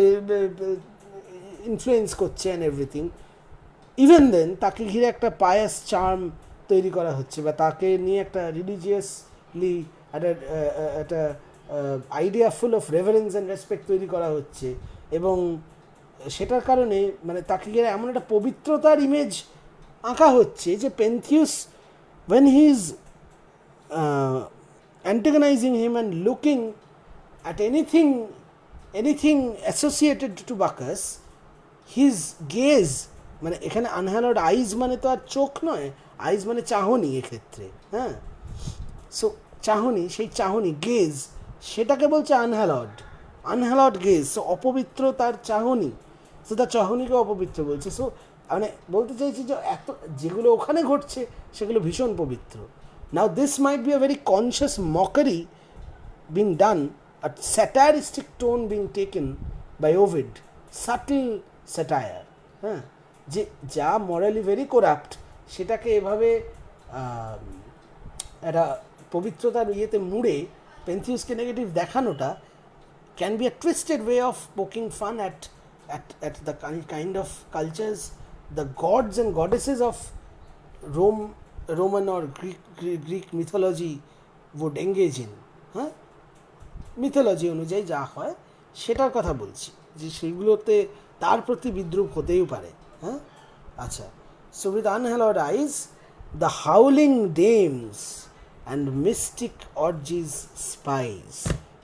ইনফ্লুয়েন্স করছে and everything. Even then তাকে ঘিরে একটা pious charm তৈরি করা হচ্ছে, বা তাকে নিয়ে একটা রিলিজিয়াসলি একটা idea full of reverence and respect তৈরি করা হচ্ছে, এবং সেটার কারণে মানে তাকে এমন একটা পবিত্রতার ইমেজ আঁকা হচ্ছে যে পেন্থিউস when he is antagonizing him and looking at anything associated to Bacchus, his gaze, মানে এখানে আনহ্যালোড আইজ মানে তো আর চোখ নয়, আইজ মানে চাহনি এক্ষেত্রে, হ্যাঁ। সো চাহনি, সেই চাহনি গেজ, সেটাকে বলছে আনহ্যালড গেজ। সো অপবিত্র তার চাহনি, সো তার চাহনিকে অপবিত্র বলছে। সো মানে বলতে চাইছি যে এত যেগুলো ওখানে ঘটছে সেগুলো ভীষণ পবিত্র। Now this might be a very conscious mockery being done, a satiristic tone being taken by Ovid, subtle satire, হ্যাঁ, যে যা মরালি ভেরি করাপ্ট সেটাকে এভাবে একটা পবিত্রতার ইয়েতে মুড়ে পেন্থিউসকে negative দেখানোটা can be a twisted way of poking fun at the kind of cultures the gods and goddesses of Roman or Greek mythology would engage in, হ্যাঁ, মিথোলজি অনুযায়ী যা হয় সেটার কথা বলছি, যে সেগুলোতে তার প্রতি বিদ্রুপ হতেই পারে, হ্যাঁ। আচ্ছা, so with unhallowed eyes the howling dames and mystic orgies spies.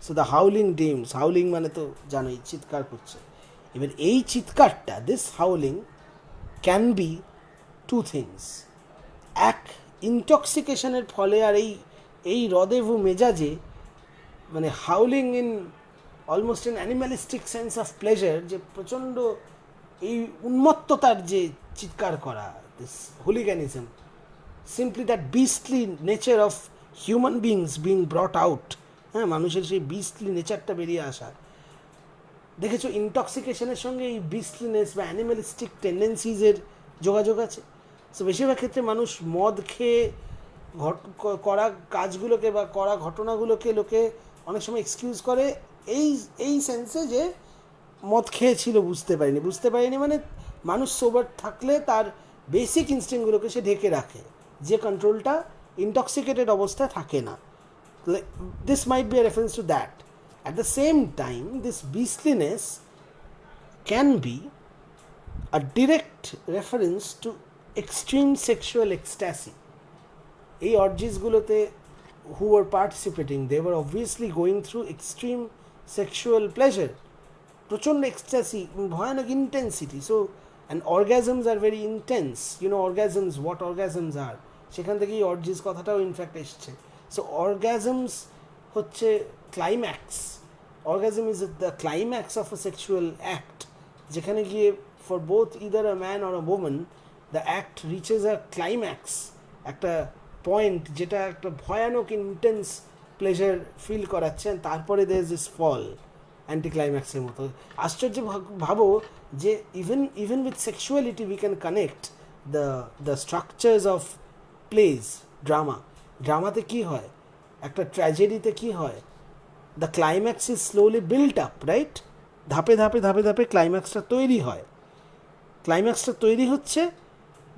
So the howling dames, howling মানে তো জানোই চিৎকার করছে। এবার এই চিৎকারটা, this howling can be two things. এক, ইনটক্সিকেশনের ফলে আর এই রদেভু মেজাজে, মানে howling in almost in animalistic sense of pleasure, যে প্রচণ্ড এই উন্মত্ততার যে চিৎকার করা, this hooliganism, simply that beastly nature of human beings being brought out, হ্যাঁ, মানুষের সেই বিস্টলি নেচারটা বেরিয়ে আসা। দেখেছো ইনটক্সিকেশনের সঙ্গে এই বিস্টলিনেস বা অ্যানিম্যালিস্টিক টেন্ডেন্সিজের যোগাযোগ আছে। সো বেশিরভাগ ক্ষেত্রে মানুষ মদ খেয়ে করা কাজগুলোকে বা করা ঘটনাগুলোকে লোকে অনেক সময় এক্সকিউজ করে এই সেন্সে যে মদ খেয়েছিল, বুঝতে পারিনি মানে মানুষ সোবার থাকলে তার বেসিক ইনস্টিংগুলোকে সে ঢেকে রাখে, যে কন্ট্রোলটা ইনটক্সিকেটেড অবস্থায় থাকে না। This might B a reference to that. At the same time, this beastliness can be a direct reference to extreme sexual ecstasy. এই অর্জিসগুলোতে who were participating, they were obviously going through extreme sexual pleasure, প্রচণ্ড ecstasy, ভয়ানক intensity. So, and orgasms are very intense. You know orgasms, what orgasms are, সেখান থেকে এই অর্জিস কথাটাও in fact এসছে। So orgasms হচ্ছে climax. Orgasm is the climax of a sexual act, যেখানে গিয়ে for both either a man or a woman the act reaches a climax, একটা point যেটা একটা ভয়ানক ইন্টেন্স প্লেজার ফিল করাচ্ছে, তারপরে there is this fall, anti ক্লাইম্যাক্সের মতো। আশ্চর্য ভাবো যে even with sexuality we can connect the structures of plays, ড্রামাতে কী হয়, একটা ট্র্যাজেডিতে কী হয়, the climax is slowly built up, right? ধাপে ধাপে ক্লাইম্যাক্সটা তৈরি হচ্ছে,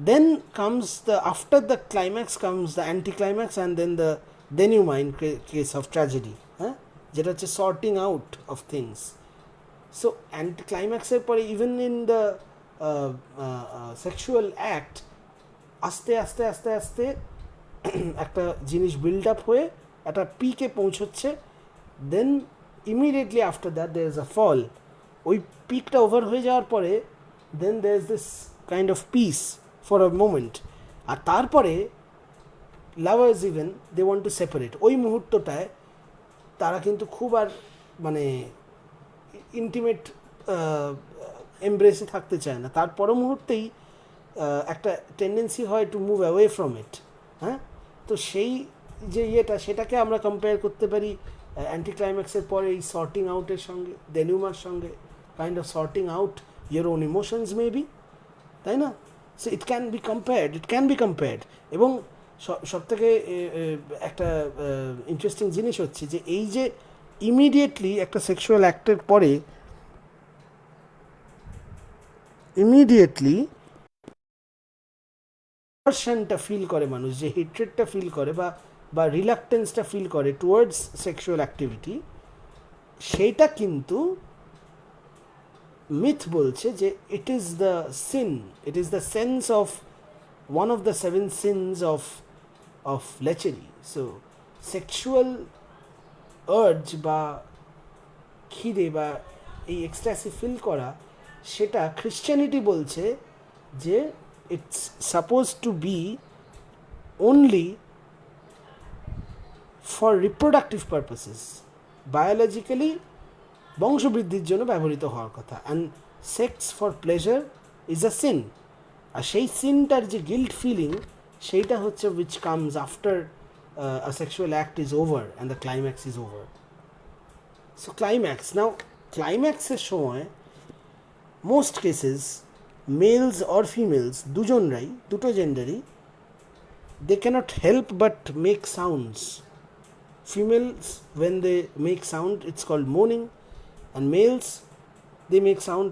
then comes after the climax comes the anticlimax, and then you mind case of tragedy, হ্যাঁ, যেটা হচ্ছে sorting out of things. So anticlimaxের পরে even in the sexual act আস্তে আস্তে একটা জিনিস বিল্ড আপ হয়ে একটা পিকে পৌঁছচ্ছে, then immediately after that there is a fall. ওই পিকটা ওভার হয়ে যাওয়ার পরে then there is this kind of peace for a moment, আর তারপরে lovers even they want to separate. ওই মুহূর্তটায় তারা কিন্তু খুব আর মানে ইন্টিমেট এমব্রেসে থাকতে চায় না, তার পর মুহূর্তেই একটা টেন্ডেন্সি হয় to move away from it, হ্যাঁ। তো সেই যে ইয়েটা, সেটাকে আমরা কম্পেয়ার করতে পারি অ্যান্টি ক্লাইম্যাক্সের পরে এই সর্টিং আউটের সঙ্গে, ডেনিউমার সঙ্গে, kind of sorting out your own emotions maybe, তাই না? So it can be compared. এবং সবথেকে একটা ইন্টারেস্টিং জিনিস হচ্ছে যে এই যে ইমিডিয়েটলি একটা সেক্সুয়াল অ্যাক্টের পরে ইমিডিয়েটলি অ্যাভারশনটা ফিল করে মানুষ, যে হেট্রেডটা ফিল করে বা রিলাক্টেন্সটা ফিল করে টুয়ার্ডস সেক্সুয়াল অ্যাক্টিভিটি, সেইটা কিন্তু মিথ বলছে যে it is the sin, it is the sense of one of the 7 sins of lechery. So sexual urge বা খিদে বা এই এক্সট্যাসি ফিল করা, সেটা খ্রিশ্চানিটি বলছে যে it's suppose to be only for reproductive purposes, biologically বংশবৃদ্ধির জন্য ব্যবহৃত হওয়ার কথা, and sex for pleasure is a sin. আর সেই সিনটার যে গিল্ট ফিলিং, সেইটা হচ্ছে which comes after a sexual act is over and the climax is over. So climax, now ক্লাইম্যাক্সের সময় most cases males or females দুজনরাই, দুটো জেন্ডারই, they cannot help but make sounds. Females, when they make sound, it's called moaning, and males, they make sound,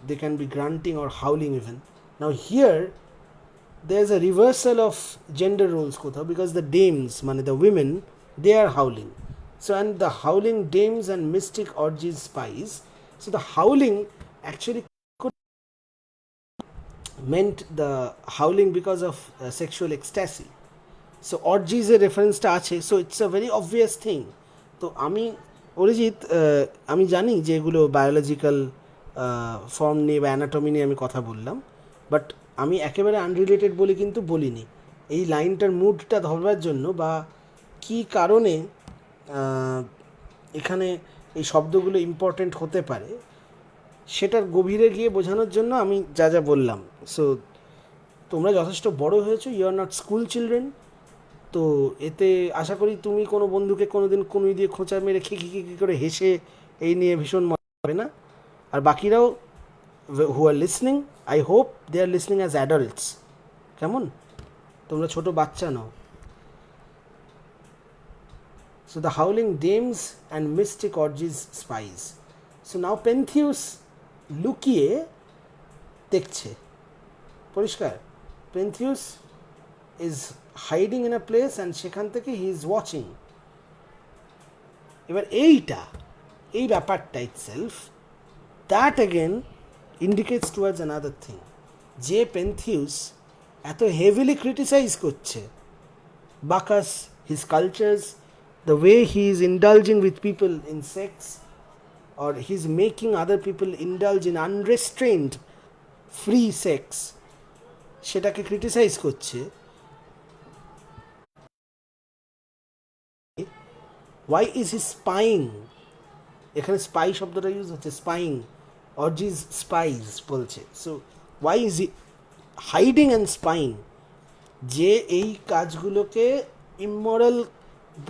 they can be grunting or howling even. Now here there's a reversal of gender roles kotha, because the dames, mane the women, they are howling. So and the howling dames and mystic orgies spies, so the howling actually meant the howling because of sexual ecstasy. So orgies এর রেফারেন্সটা আছে, so it's a very obvious thing. তো আমি অরিজিৎ, আমি জানি যে এগুলো biological form নিয়ে বা অ্যানাটমি নিয়ে আমি কথা বললাম, বাট আমি একেবারে আনরিলেটেড বলে কিন্তু বলিনি। এই লাইনটার মুডটা ধরবার জন্য বা কী কারণে এখানে এই শব্দগুলো ইম্পর্টেন্ট হতে পারে, সেটার গভীরে গিয়ে বোঝানোর জন্য আমি যা যা বললাম। সো তোমরা যথেষ্ট বড় হয়েছো, you are not school children. তো এতে আশা করি তুমি কোনো বন্ধুকে কোনো দিন কোনোই দিয়ে খোঁচা মেরে খিকি খিকি করে হেসে এই নিয়ে ভীষণ মজা হবে না। আর বাকিরাও who are listening, I hope they are listening as adults. কেমন? তোমরা ছোট বাচ্চা নও। So the howling dames and mystic orgies spies. So now Pentheus লুকিয়ে দেখছে, পরিষ্কার। পেন্থিউস is hiding in a place and সেখান থেকে he is watching. এবার এই ব্যাপারটা itself, that again indicates towards another thing, যে পেন্থিউস এত হেভিলি ক্রিটিসাইজ করছে Bacchus, his cultures, the way he is indulging with people in sex, or he is making other people indulge in unrestrained free sex, সেটাকে criticise করছে। Why is he spying? এখানে spy শব্দটা use হচ্ছে, spying, orgies spies বলছে। So why is he hiding and spying? যে এই কাজগুলোকে ইমমরাল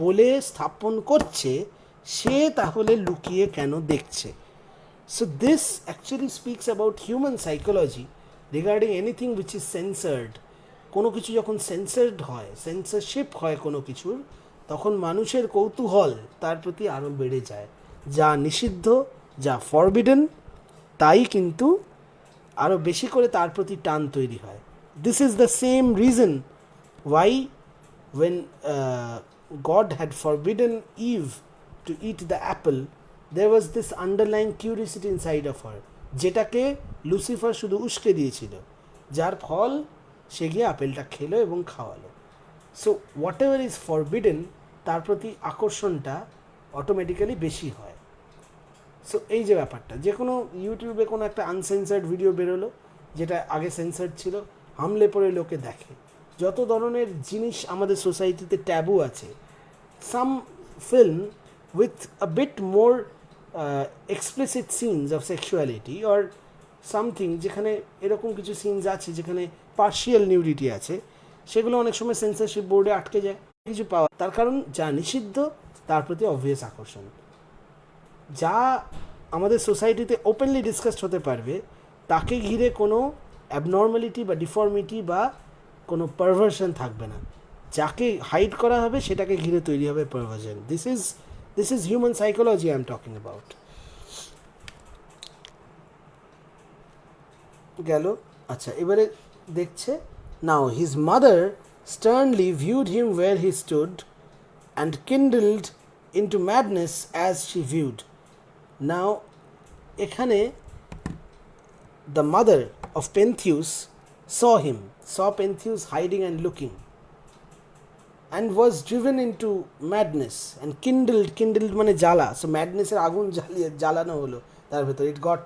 বলে স্থাপন করছে, সে তাহলে লুকিয়ে কেন দেখছে? So this actually speaks about human psychology regarding anything which is censored. কোনো কিছু যখন সেন্সার্ড হয়, সেন্সারশিপ হয় কোনো কিছুর, তখন মানুষের কৌতূহল তার প্রতি আরও বেড়ে যায়। যা নিষিদ্ধ, যা ফরবিডেন, তাই কিন্তু আরও বেশি করে তার প্রতি টান তৈরি হয়। This is the same reason why when God had forbidden Eve to eat the apple, there was this underlying curiosity inside of her, যেটাকে লুসিফার শুধু উস্কে দিয়েছিল, যার ফল সে গিয়ে আপেলটা খেলো এবং খাওয়ালো। So whatever is forbidden, তার প্রতি আকর্ষণটা অটোমেটিক্যালি বেশি হয়। সো এই যে ব্যাপারটা, যে কোনো ইউটিউবে কোনো একটা আনসেন্সার্ড ভিডিও বেরোলো, যেটা আগে সেন্সার্ড ছিল, হামলে পড়ে লোকে দেখে। যত ধরনের জিনিস আমাদের সোসাইটিতে ট্যাবু আছে, some film with a bit more explicit scenes of sexuality or something, যেখানে এরকম কিছু সিনস আছে যেখানে পার্শিয়াল নিউডিটি আছে, সেগুলো অনেক সময় সেন্সরশিপ বোর্ডে আটকে যায়। কিছু পাওয়া, তার কারণ যা নিষিদ্ধ তার প্রতি অবভিয়াস আকর্ষণ। যা আমাদের সোসাইটিতে ওপেনলি ডিসকাসড হতে পারবে, তাকে ঘিরে কোনো অ্যাবনর্মালিটি বা ডিফর্মিটি বা কোনো পারভার্সন থাকবে না। যাকে হাইড করা হবে সেটাকে ঘিরে তৈরি হবে perversion. This is human psychology I am talking about. গেল। আচ্ছা, এবারে দেখছে, now his mother sternly viewed him where he stood and kindled into madness as she viewed. নাও এখানে the mother of Pentheus saw Pentheus hiding and looking, and was driven into madness and kindled মানে জ্বালা, so madness এর আগুন জ্বালানো হলো তার ভেতর, it got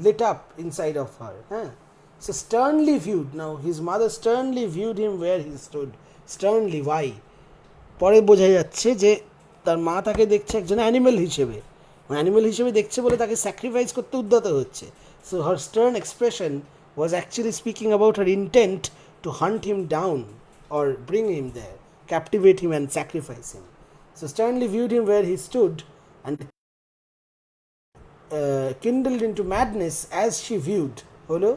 lit up inside of her, হ্যাঁ. So sternly viewed, now his mother sternly viewed him where he stood. Sternly, why? পরে বোঝা যাচ্ছে যে তার মা তাকে দেখছে একজন অ্যানিমেল হিসেবে দেখছে বলে তাকে স্যাক্রিফাইস করতে উদ্যত হচ্ছে. So her stern expression was actually speaking about her intent two hunt him down or bring him there, captivate him and sacrifice him. So sternly viewed him where he stood, and kindled into madness as she viewed, holo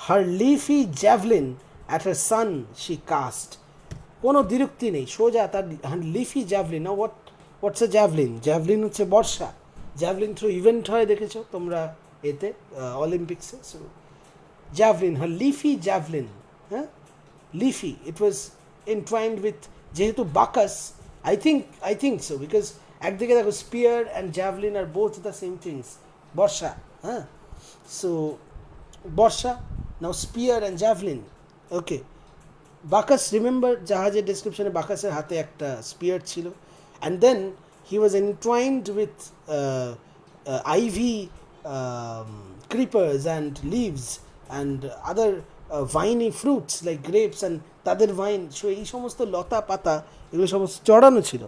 her leafy javelin at her son she cast. কোনো দ্বিরুক্তি নেই, সোজা তার leafy javelin. না, হোয়াটস এ javelin? Javelin হচ্ছে বর্ষা. Javelin throw event হয় দেখেছো তোমরা এতে অলিম্পিক্সে. So javelin, her leafy javelin, হ্যাঁ, leafy, it was entwined with, যেহেতু Bacchus, I think so, because একদিকে দেখো spear and javelin are both the same things. বর্ষা, হ্যাঁ, সো বর্ষা, now spear and javelin, okay. Bacchus, remember জাহাজের ডেসক্রিপশনে বাকাসের হাতে একটা স্পিয়ার ছিল, and then he was entwined with ivy creepers and leaves and other viny fruits like grapes and তাদের ভাইন, সো এই সমস্ত লতা পাতা এগুলো সমস্ত চড়ানো ছিল.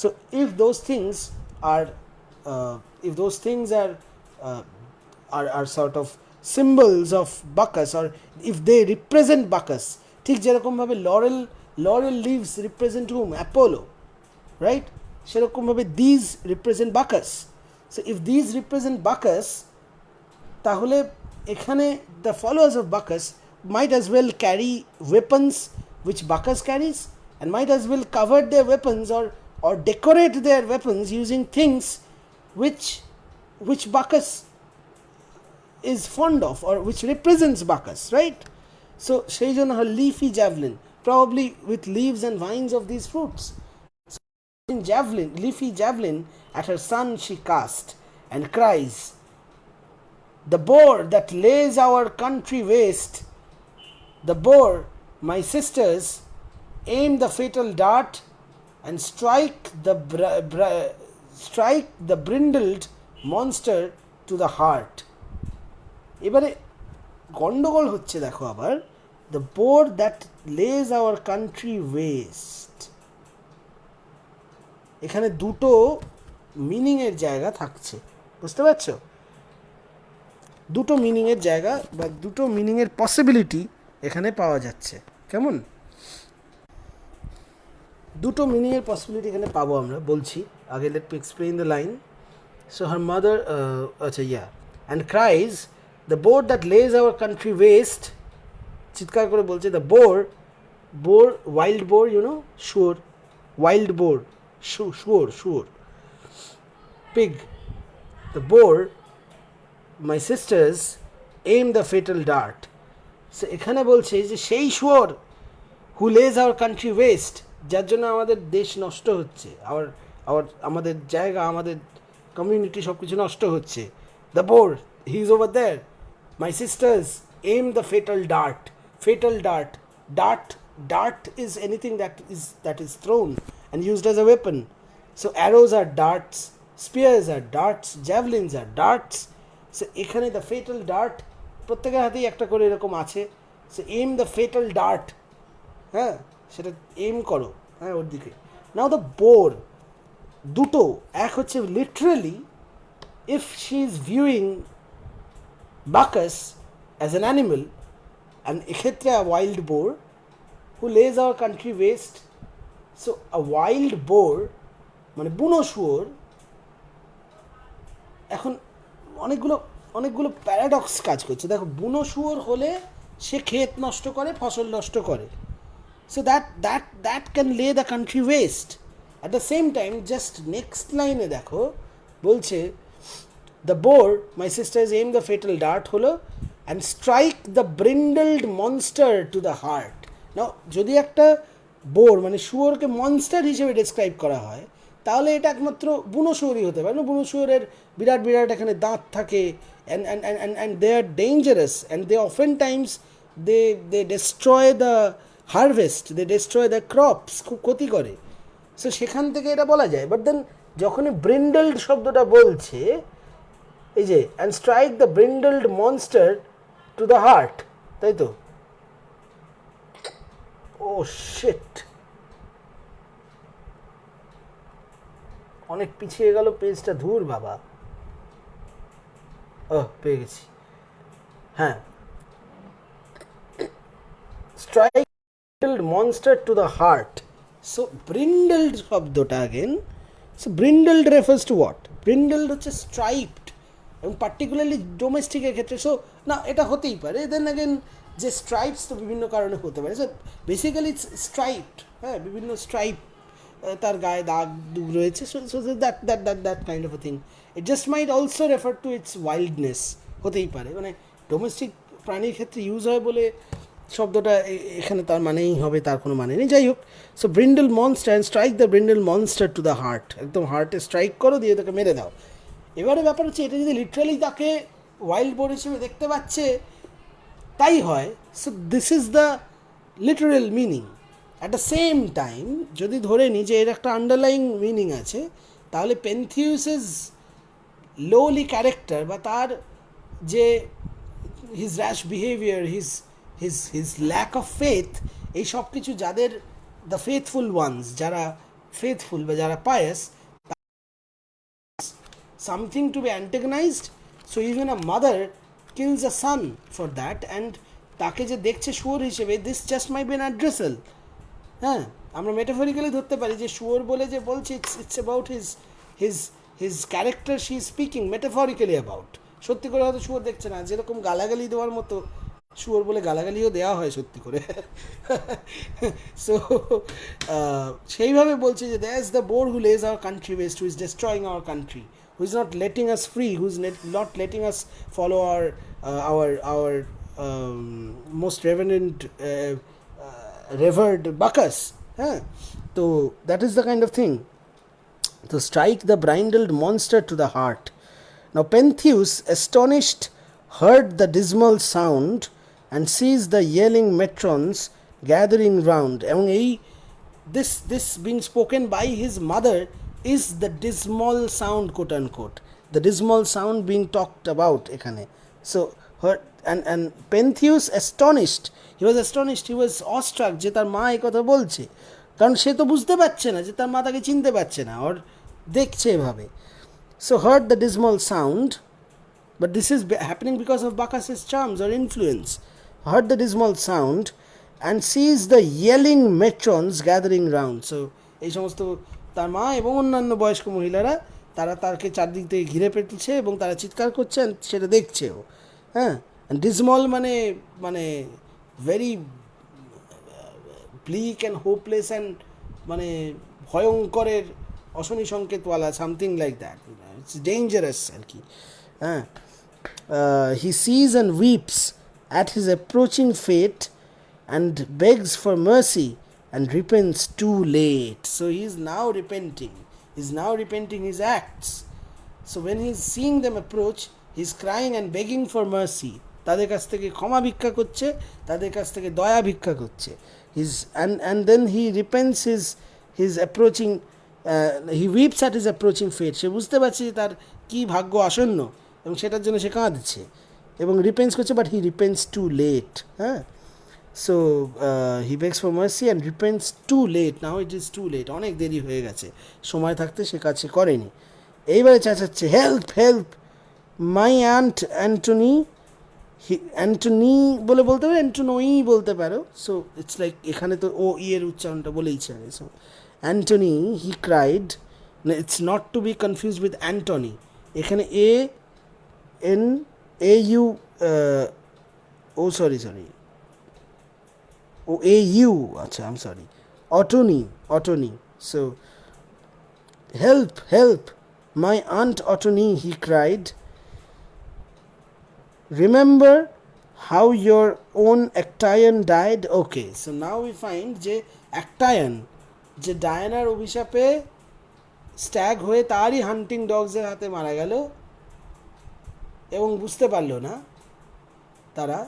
So if those things are sort of symbols of Bacchus, or if they represent Bacchus, ঠিক যেরকমভাবে laurel leaves represent hmm? Apollo, right? সেরকমভাবে these represent Bacchus. So if these represent Bacchus, তাহলে এখানে the followers of Bacchus might as well carry weapons which Bacchus carries, and might as well cover their weapons or decorate their weapons using things which Bacchus is fond of, or which represents Bacchus, right? So সেই জন্য her leafy javelin, probably with leaves and vines of these fruits. So, leafy javelin at her son she cast, and cries, the boar that lays our country waste, the boar, my sisters, aim the fatal dart and strike the brindled monster to the heart. এবারে গন্ডগোল হচ্ছে, দেখো আবার, the bore that লেজ our country West, এখানে দুটো মিনিংয়ের জায়গা থাকছে, বুঝতে পারছো? দুটো মিনিংয়ের জায়গা বা দুটো মিনিংয়ের পসিবিলিটি এখানে পাওয়া যাচ্ছে. কেমন? দুটো মিনিংয়ের পসিবিলিটি এখানে পাবো আমরা, বলছি আগে. Let me explain the line. So her mother, আচ্ছা, yeah, and cries, the boar that lays our country waste, চিৎকার করে বলছে, the boar, wild boar, you know, sure, wild boar, sure, pig, the boar, my sisters, aim the fatal dart. So এখানে বলছে যে সেই শুয়োর who lays our country waste, যার জন্য আমাদের দেশ নষ্ট হচ্ছে, আমাদের জায়গা, আমাদের কমিউনিটি সব কিছু নষ্ট হচ্ছে. the boar, he is over there. My sisters, aim the fatal dart. Dart is anything that is thrown and used as a weapon. So arrows are darts, spears are darts, javelins are darts. So এখানে the fatal dart, প্রত্যেকের হাতেই একটা করে এরকম আছে. So aim the fatal dart, হ্যাঁ, সেটা M করো, হ্যাঁ, ওর দিকে. Now the boar, দুটো, এক হচ্ছে literally if she is viewing Bacchus as an animal, and এক্ষেত্রে a wild boar who lays our country waste. So a wild boar মানে বুনো শুয়োর. এখন অনেকগুলো প্যারাডক্স কাজ করছে. দেখো, বুনো শুয়োর হলে সে ক্ষেত নষ্ট করে, ফসল নষ্ট করে. So that can lay the country waste. At the same time, just next line এ দেখো বলছে, the boar, my sisters, aim the fatal dart holo and strike the brindled monster to the heart. Now যদি একটা bore মানে শুয়োরকে monster হিসেবে describe করা হয়, তাহলে এটা একমাত্র বুনো শুয়োরই হতে পারে না। বুনো শুয়োরের বিরাট বিরাট এখানে দাঁত থাকে, and they are dangerous, and they often times they destroy the harvest, they destroy the crops, খুব ক্ষতি করে। সো সেখান থেকে এটা বলা যায়। বাট দেন যখনই ব্রিন্ডলড শব্দটা বলছে, এই যে and strike the brindled monster to the heart, তাই তো? ও শিট, অনেক পিছিয়ে গেল পেজটা, ধুর বাবা। ও পেয়ে গেছি, হ্যাঁ। Strike brindled monster to the heart. So brindled শব্দটা again, so brindled refers to what? Brindled হচ্ছে স্ট্রাইপড, এবং পার্টিকুলারলি ডোমেস্টিকের ক্ষেত্রে। সো না, এটা হতেই পারে। দেন আগেন যে স্ট্রাইপস তো বিভিন্ন কারণে হতে পারে। সো বেসিক্যালি স্ট্রাইপড, হ্যাঁ, বিভিন্ন স্ট্রাইপ তার গায়ে দাগ দুগ রয়েছে। So that that that that kind of a thing. It just mite also refer to its wildness, হতেই পারে। মানে ডোমেস্টিক প্রাণীর ক্ষেত্রে ইউজ হয় বলে শব্দটা এখানে তার মানেই হবে, তার কোনো মানে নেই। যাই হোক, so brindle monster and strike the brindle monster to the heart, একদম হার্টে স্ট্রাইক করো, দিয়ে তাকে মেরে দাও। এবারে ব্যাপার হচ্ছে, এটা যদি লিটারালি তাকে ওয়াইল্ড বোর হিসেবে দেখতে পাচ্ছে তাই হয়, so this is the literal meaning. At the same time যদি ধরে নিই যে এর একটা আন্ডারলাইং মিনিং আছে, তাহলে পেন্থিউসের লোলি ক্যারেক্টার, বা তার যে his rash behaviour, his lack of faith, এই সব কিছু যাদের দ্য ফেথফুল ওয়ান্স, যারা ফেথফুল বা যারা pious, something to be antagonized. So even a mother kills a son for that, and তাকে যে দেখছে শুয়োর হিসেবে, this just might be an addressal. হ্যাঁ, আমরা মেটাফরিক্যালি ধরতে পারি যে শুয়োর বলে যে বলছে, it's about his character she is speaking metaphorically about. সত্যি করে হয়তো শুয়োর দেখছে না, যেরকম গালাগালি দেওয়ার মতো শুয়োর বলে গালাগালিও দেওয়া হয় সত্যি করে। সো সেইভাবে বলছে যে দ্যাটস দ্য বোর হু লেজ our country West, who is destroying our country, who is not letting us free, who is not letting us follow our most revered Bacchus. So that is the kind of thing. To strike the brindled monster to the heart. Now Pentheus, astonished, heard the dismal sound and sees the yelling matrons gathering round. And this being spoken by his mother is the dismal sound, quote unquote, the dismal sound being talked about ekhane. So her and Pentheus, astonished, he was awestruck je tar ma ei kotha bolche, karon she to bujhte parche na je tar ma take chinte parche na or dekhche ebhabe. So heard the dismal sound, but this is happening because of Bacchus's charms or influence. Heard the dismal sound and sees the yelling matrons gathering round. So ei somosto তার মা এবং অন্যান্য বয়স্ক মহিলারা, তারা তাকে চারদিক থেকে ঘিরে পেতেছে এবং তারা চিৎকার করছে, সেটা দেখছেও। হ্যাঁ, ডিসমল মানে মানে very bleak and hopeless and মানে ভয়ঙ্করের অশনি সংকেতওয়ালা, something like that, it's dangerous আর কি। হ্যাঁ, he sees and weeps at his approaching fate and begs for mercy and repents too late. So he is now repenting his acts. So when he is seeing them approach, he is crying and begging for mercy. তাদের কাছ থেকে ক্ষমা ভিক্ষা করছে, তাদের কাছ থেকে দয়া ভিক্ষা করছে। And then he repents his approaching, he weeps at his approaching fate. সে বুঝতে পারছে যে তার কি ভাগ্য আসন্ন, এবং সেটার জন্য সে কাঁদছে এবং রিপেন্স করছে, বাট হি রিপেন্স টু লেট। হ্যাঁ, so he begs for mercy and repents too late. Now it is too late, অনেক দেরি হয়ে গেছে, সময় থাকতে সে কাছে করেনি। এইবারে চেঁচাচ্ছে, help help my aunt Antony, Antony বলে বলতে পারো, অ্যান্টনোই বলতে পারো। সো ইটস লাইক, এখানে তো ও এর উচ্চারণটা বলেইছে আগে। So Antony, he cried, it's not to be confuse with Antony. এখানে AU, sorry AU, acha, I'm sorry, Ottoni. So help my aunt Ottoni, he cried, remember how your own Actaeon died. Okay, so now we find je Actaeon, je Dianaর অভিশাপে stag হয়ে তারই হান্টিং ডগসের হাতে মারা গেল এবং বুঝতে পারলো না তারা।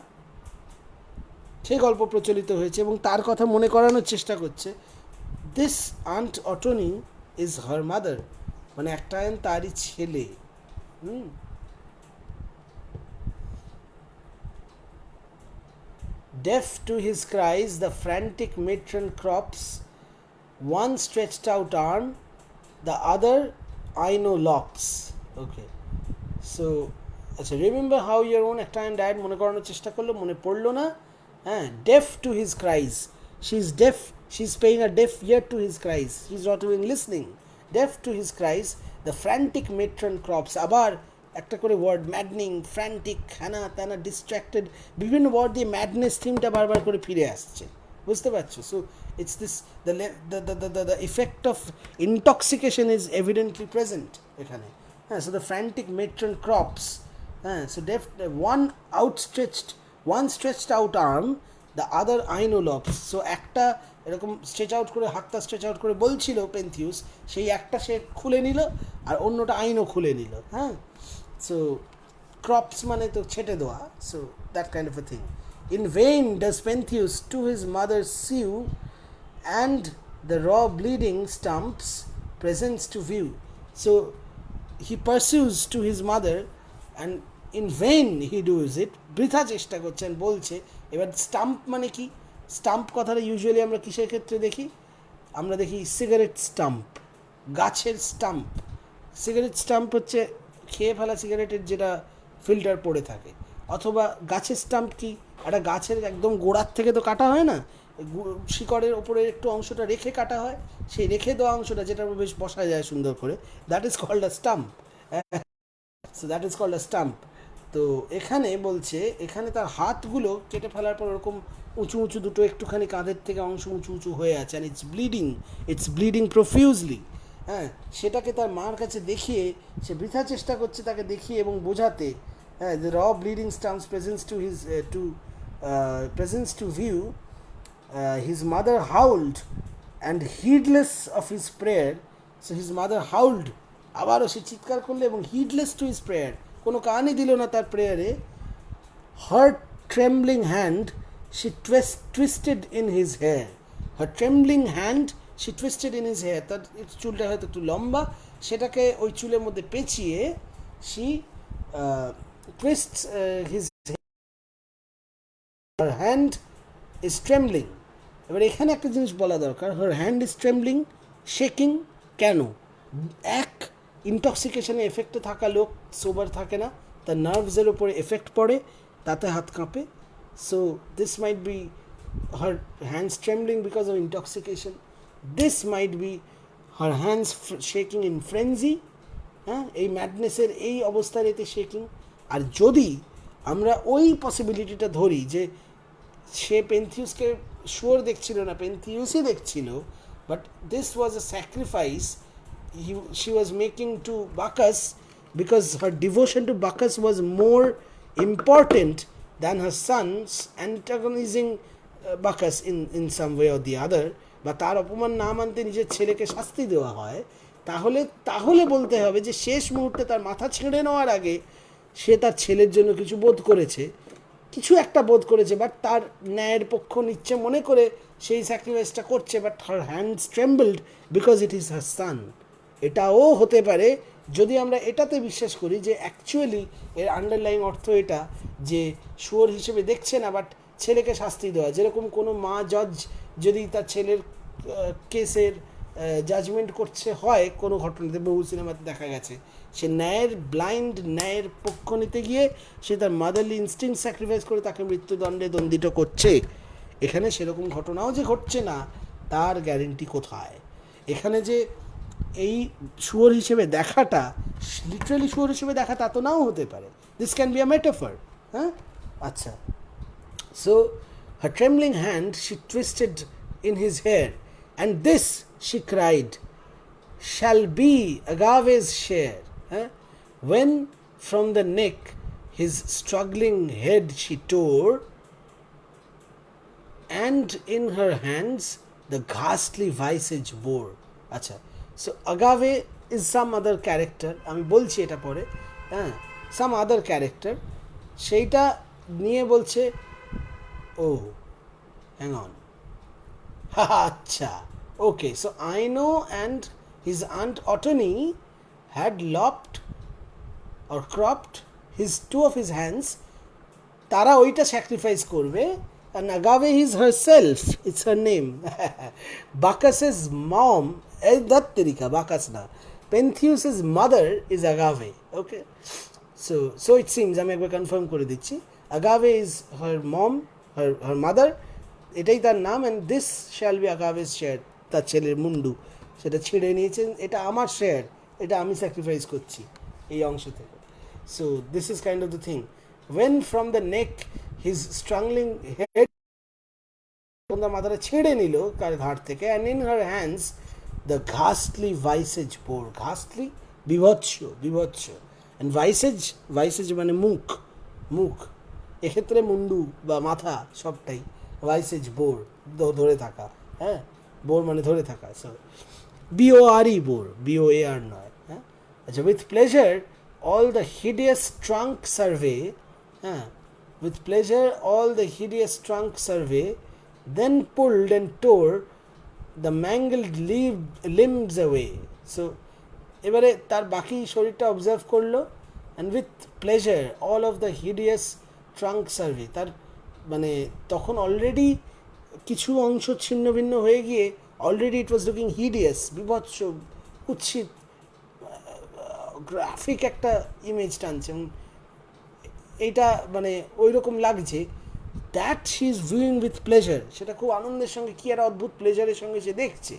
সেই গল্প প্রচলিত হয়েছে এবং তার কথা মনে করানোর চেষ্টা করছে, this aunt Autonoe is her mother, মানে একটা আয়ন তারই ছেলে। Deaf to his cries, the frantic matron crops one stretched out arm, the other Aino locks. Okay, so আচ্ছা, রিমেম্বার হাউ ইয়ার ওন একটা ডায়েট মনে করানোর চেষ্টা করলো, মনে পড়লো না। হ্যাঁ, deaf to his cries, she is deaf, she is paying a deaf ear to his cries, she is not even listening. Deaf to his cries, the frantic matron crops, আবার একটা করে ওয়ার্ড, ম্যাডনিং, ফ্র্যান্টিক, হ্যানা ত্যানা, distracted, বিভিন্ন word দিয়ে madness থিমটা বারবার করে ফিরে আসছে, বুঝতে পারছো? So it's this, the effect of intoxication is evidently present এখানে। হ্যাঁ, so the frantic matron crops, হ্যাঁ, so one stretched out arm, the other Aino locks. So একটা এরকম স্ট্রেচ আউট করে, হাতটা স্ট্রেচ আউট করে বলছিল পেন্থিউস, সেই একটা সে খুলে নিল আর অন্যটা আইনও খুলে নিল। হ্যাঁ, সো ক্রপস মানে তো ছেটে দেওয়া, so that kind of a thing. In vain does Pentheus to his mother sue and the raw bleeding stumps presents to view. So he pursues to his mother and in vain he does it, বৃথা চেষ্টা করছেন বলছে। এবার stump মানে কি? Stump কথাটা usually আমরা কিসের ক্ষেত্রে দেখি? আমরা দেখি সিগারেট স্টাম্প, গাছের স্টাম্প। সিগারেট স্টাম্প হচ্ছে খেয়ে ফেলা সিগারেটের যেটা ফিল্টার পড়ে থাকে, অথবা গাছের স্টাম্প কি? একটা গাছের একদম গোড়ার থেকে তো কাটা হয় না, শিকড়ের ওপরে একটু অংশটা রেখে কাটা হয়, সেই রেখে দেওয়া অংশটা যেটা বেশ বসা যায় সুন্দর করে, that is called a stump. So that is called a stump. তো এখানে বলছে, এখানে তার হাতগুলো কেটে ফেলার পর ওরকম উঁচু উঁচু দুটো একটুখানি কাঁধের থেকে অংশ উঁচু উঁচু হয়ে আছে, অ্যান্ড ইটস ব্লিডিং প্রফিউজলি। হ্যাঁ, সেটাকে তার মার কাছে দেখিয়ে সে বৃথা চেষ্টা করছে তাকে দেখিয়ে এবং বোঝাতে। হ্যাঁ, দ্য র bleeding stamps presence two view, his mother howled and heedless of his prayer. So his mother howled, আবারও সে চিৎকার করলে এবং heedless to his prayer, কোনো কানই দিল না তার প্রেয়ারে। her trembling hand she twisted in his hair, her trembling hand she twisted in his hair, তার চুলটা হয়তো একটু লম্বা, সেটাকে ওই চুলের মধ্যে পেঁচিয়ে she twists his her hand is trembling. এবার এখানে একটা জিনিস বলা দরকার, হার হ্যান্ড ইজ ট্রেমব্লিং, শেকিং, কেন? এক, ইনটক্সিকেশনে এফেক্টে থাকা লোক সোবার থাকে না, তার নার্ভসের ওপরে এফেক্ট পড়ে, তাতে হাত কাঁপে। So this might be her hands trembling because of intoxication, this might be her hands shaking in frenzy. হ্যাঁ, এই ম্যাডনেসের এই অবস্থার এতে শেকিং। আর যদি আমরা ওই পসিবিলিটিটা ধরি যে সে পেন্থিউসকে শুয়োর দেখছিল না, পেন্থিউসই দেখছিল, but this was a sacrifice she was making to Bacchus because her devotion to Bacchus was more important than her son's antagonizing Bacchus in some way or the other, বা তার অপমান না মানতে নিজের ছেলেকে শাস্তি দেওয়া হয়, তাহলে বলতে হবে যে শেষ মুহূর্তে তার মাথা ছেড়ে নেওয়ার আগে সে তার ছেলের জন্য কিছু বোধ করেছে, কিছু একটা বোধ করেছে, বাট তার ন্যায়ের পক্ষ নিচ্ছে মনে করে সেই স্যাক্রিফাইসটা করছে, but her hands trembled because it is her son. এটাও হতে পারে যদি আমরা এটাতে বিশ্বাস করি যে অ্যাকচুয়ালি এর আন্ডারলাইং অর্থ এটা যে শুয়োর হিসেবে দেখছে না, বাট ছেলেকে শাস্তি দেওয়া। যেরকম কোনো মা জজ যদি তার ছেলের কেসের জাজমেন্ট করছে হয় কোনো ঘটনাতে, বহু সিনেমাতে দেখা গেছে, সে ন্যায়ের পক্ষ নিতে গিয়ে সে তার মাদারলি ইনস্টিংক্ট স্যাক্রিফাইস করে তাকে মৃত্যুদণ্ডে দণ্ডিত করছে। এখানে সেরকম ঘটনাও যে ঘটছে না তার গ্যারেন্টি কোথায়? এখানে যে এই শুয়োর হিসেবে দেখাটা লিটারালি শুয়োর হিসেবে দেখা তা তো নাও হতে পারে, this can be a metaphor. হ্যাঁ, আচ্ছা। So her trembling hand she twisted in his hair, and this she cried shall be Agave's share. When from the neck his struggling head she tore, and in her hands the ghastly visage bore. আচ্ছা, so আগাভে is some other character, আমি বলছি এটা পরে, হ্যাঁ, some other character, সেইটা নিয়ে বলছে ও hang on আচ্ছা, okay, so Aino and his aunt Ottoni had lopped or cropped two of his hands, তারা ওইটা স্যাক্রিফাইস করবে, and Agave is herself, it's her name. Bacchus's mom, এই দত্তেরিকা বাকাস না, Pentheus's mother is Agave. Okay, so it seems, আমি একবার confirm করে দিচ্ছি, Agave is her mom, her mother, এটাই তার নাম, and this shall be Agave's share, তার ছেলের মুন্ডু সেটা ছিঁড়ে নিয়েছেন, এটা আমার শেয়ার, এটা আমি স্যাক্রিফাইস করছি এই অংশ থেকে. So this is kind of the thing. When from the neck his strangling head, তার মাথাটা ছেড়ে নিল কার ঘাট থেকে, and in her hands the ghastly visage bore, ghastly বিভৎস, and visage মানে মুখ, এক্ষেত্রে মুন্ডু বা মাথা সবটাই, visage bore ধরে থাকা, হ্যাঁ, বোর মানে ধরে থাকা, সো BORE bore, BOAR নয়, হ্যাঁ, আচ্ছা, with pleasure all the hideous trunk survey, with pleasure all the hideous trunk survey, then pulled and tore the mangled limbs away. So এবারে তার বাকি শরীরটা অবজার্ভ করলো, and with pleasure all of the hideous trunk survey, তার মানে তখন already কিছু অংশ ছিন্ন ভিন্ন হয়ে গিয়ে already it was looking hideous, বিভৎস, কুৎসিত, গ্রাফিক একটা ইমেজ টানছে, এইটা মানে ওই রকম লাগছে, that she is viewing with pleasure, সেটা খুব আনন্দের সঙ্গে, কি একটা অদ্ভুত প্লেজারের সঙ্গে সে দেখছে,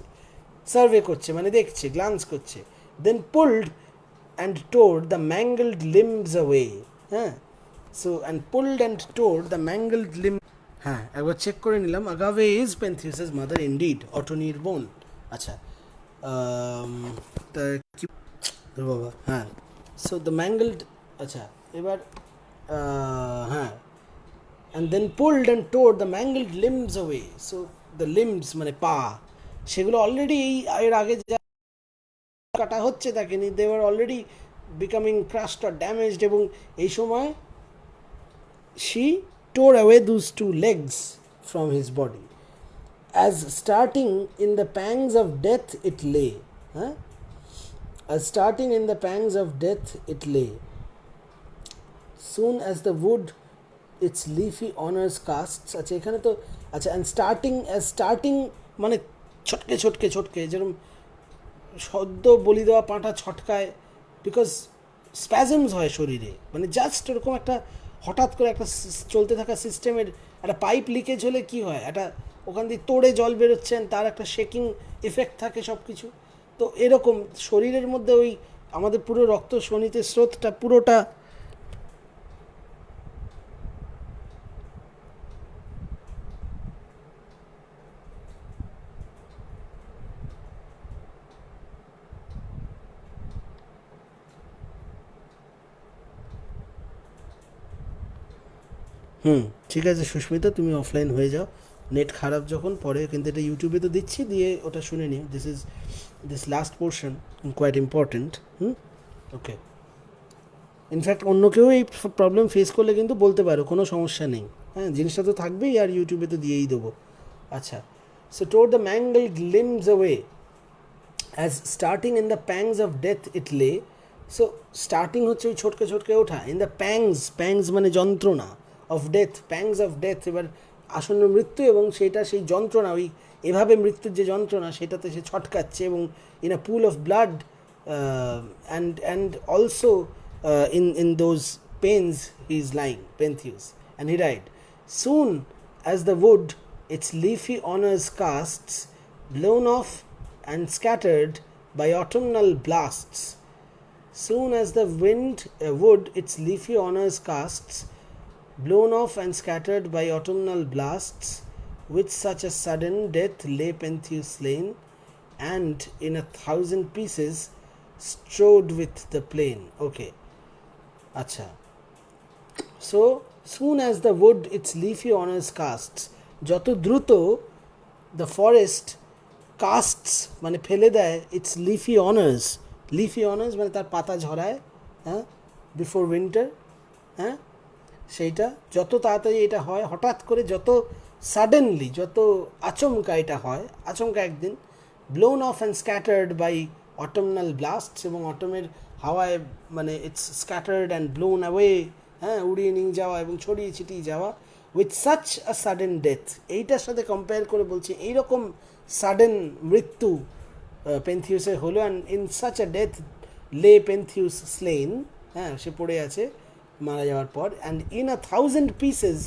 সার্ভে করছে মানে দেখছে, গ্লান্স করছে, then pulled and tore the mangled limbs away, হ্যাঁ, so and pulled and tore the mangled limb, হ্যাঁ, একবার চেক করে নিলাম, Agave is Pentheus's mother indeed, অটনির বোন, আচ্ছা, তা কি বাবা, হ্যাঁ, সো দ্য ম্যাঙ্গলড, আচ্ছা, এবার হ্যাঁ, and then pulled and tore the mangled limbs away, so the limbs মানে পা, সেগুলো অলরেডি এর আগে যা কাটা হচ্ছে তাকে নিয়ে, they were already becoming crushed or damaged, এবং এই সময় she tore away those two legs from his body, as starting in the pangs of death it lay, as starting in the pangs of death it lay, soon as the wood its leafy honors casts, আচ্ছা, এখানে তো, আচ্ছা, and starting মানে ছটকে যেরকম সদ্য বলি দেওয়া পাঁঠা ছটকায়, because স্প্যাজমস হয় শরীরে, মানে জাস্ট এরকম একটা হঠাৎ করে একটা চলতে থাকা সিস্টেমের একটা পাইপ লিকেজ হলে কি হয়, একটা ওখান দিয়ে তোড়ে জল বেরোচ্ছেন, তার একটা শেকিং এফেক্ট থাকে সব কিছু, তো এরকম শরীরের মধ্যে ওই আমাদের পুরো রক্ত শোণিতের স্রোতটা পুরোটা ঠিক আছে সুস্মিতা, তুমি অফলাইন হয়ে যাও, নেট খারাপ যখন পরে, কিন্তু এটা ইউটিউবে তো দিচ্ছি, দিয়ে ওটা শুনে নিও, this last portion quite important, okay, in fact অন্য কেউ এই প্রবলেম ফেস করলে কিন্তু বলতে পারো, কোনো সমস্যা নেই, হ্যাঁ, জিনিসটা তো থাকবেই, আর ইউটিউবে তো দিয়েই দেবো, আচ্ছা, so tore the mangled limbs away, as starting in the pangs of death it lay, so starting হচ্ছে ওই ছটকে ওঠা, ইন দ্য প্যাংস মানে যন্ত্রণা, অফ ডেথ, প্যাংস অফ ডেথ, এবার আসন্ন মৃত্যু, এবং সেইটা সেই যন্ত্রণা, ওই এভাবে মৃত্যুর যে যন্ত্রণা সেটাতে সে ছটকাচ্ছে, এবং in a pool of blood, and also in those pains he is lying, Pentheus, and he died. Soon as the wood its leafy honors casts, blown off and scattered by autumnal blasts, soon as the wood its leafy honors casts, blown off and scattered by autumnal blasts, with such a sudden death lay Pentheus slain, and in 1,000 pieces strewed with the plain. Okay, acha, so soon as the wood its leafy honors casts, joto druto the forest casts মানে ফেলে দেয় its leafy honors, leafy honours মানে তার পাতা ঝরায়, হ্যাঁ, before winter, হ্যাঁ, সেইটা যত তাড়াতাড়ি এটা হয়, হঠাৎ করে যত সাডেনলি, যত আচমকা এটা হয়, আচমকা একদিন, blown off and scattered by autumnal blasts, এবং অটমের হাওয়ায় মানে it's scattered and blown away, হ্যাঁ, উড়িয়ে নিয়ে যাওয়া এবং ছড়িয়ে ছিটিয়ে যাওয়া, with such a sudden death. এইটার সাথে কম্পেয়ার করে বলছি এইরকম সাডেন মৃত্যু পেন্থিউসের হলো, and in such a death লে পেন্থিউস স্লেইন, হ্যাঁ, সে পড়ে আছে মারা যাওয়ার পর, and in 1,000 pieces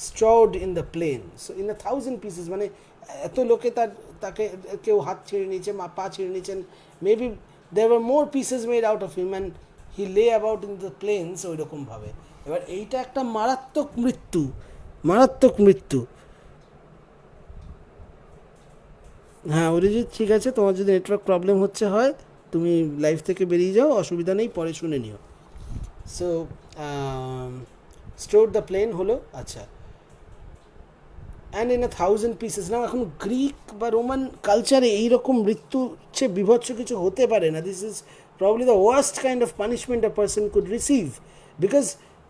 strewed in the plain. So in 1,000 pieces মানে এত লোকে তাকে কেউ হাত ছিঁড়ে নিয়েছে, পা ছিঁড়ে নিয়েছেন, maybe there were more pieces made out of him, and he lay about in the planes, ওই রকমভাবে। এবার এইটা একটা মারাত্মক মৃত্যু, মারাত্মক মৃত্যু। হ্যাঁ অরিজিৎ, ঠিক আছে, তোমার যদি নেটওয়ার্ক প্রবলেম হয় তুমি লাইভ থেকে বেরিয়ে যাও, অসুবিধা নেই, পরে শুনে নিও। সো স্টোর দ্য প্লেন হলো, আচ্ছা, অ্যান্ড ইন 1,000 পিসেস। নাও এখন গ্রিক বা রোমান কালচারে এইরকম মৃত্যু চেয়ে বিভৎস কিছু হতে পারে না। This is probably the worst kind of punishment a person could receive, because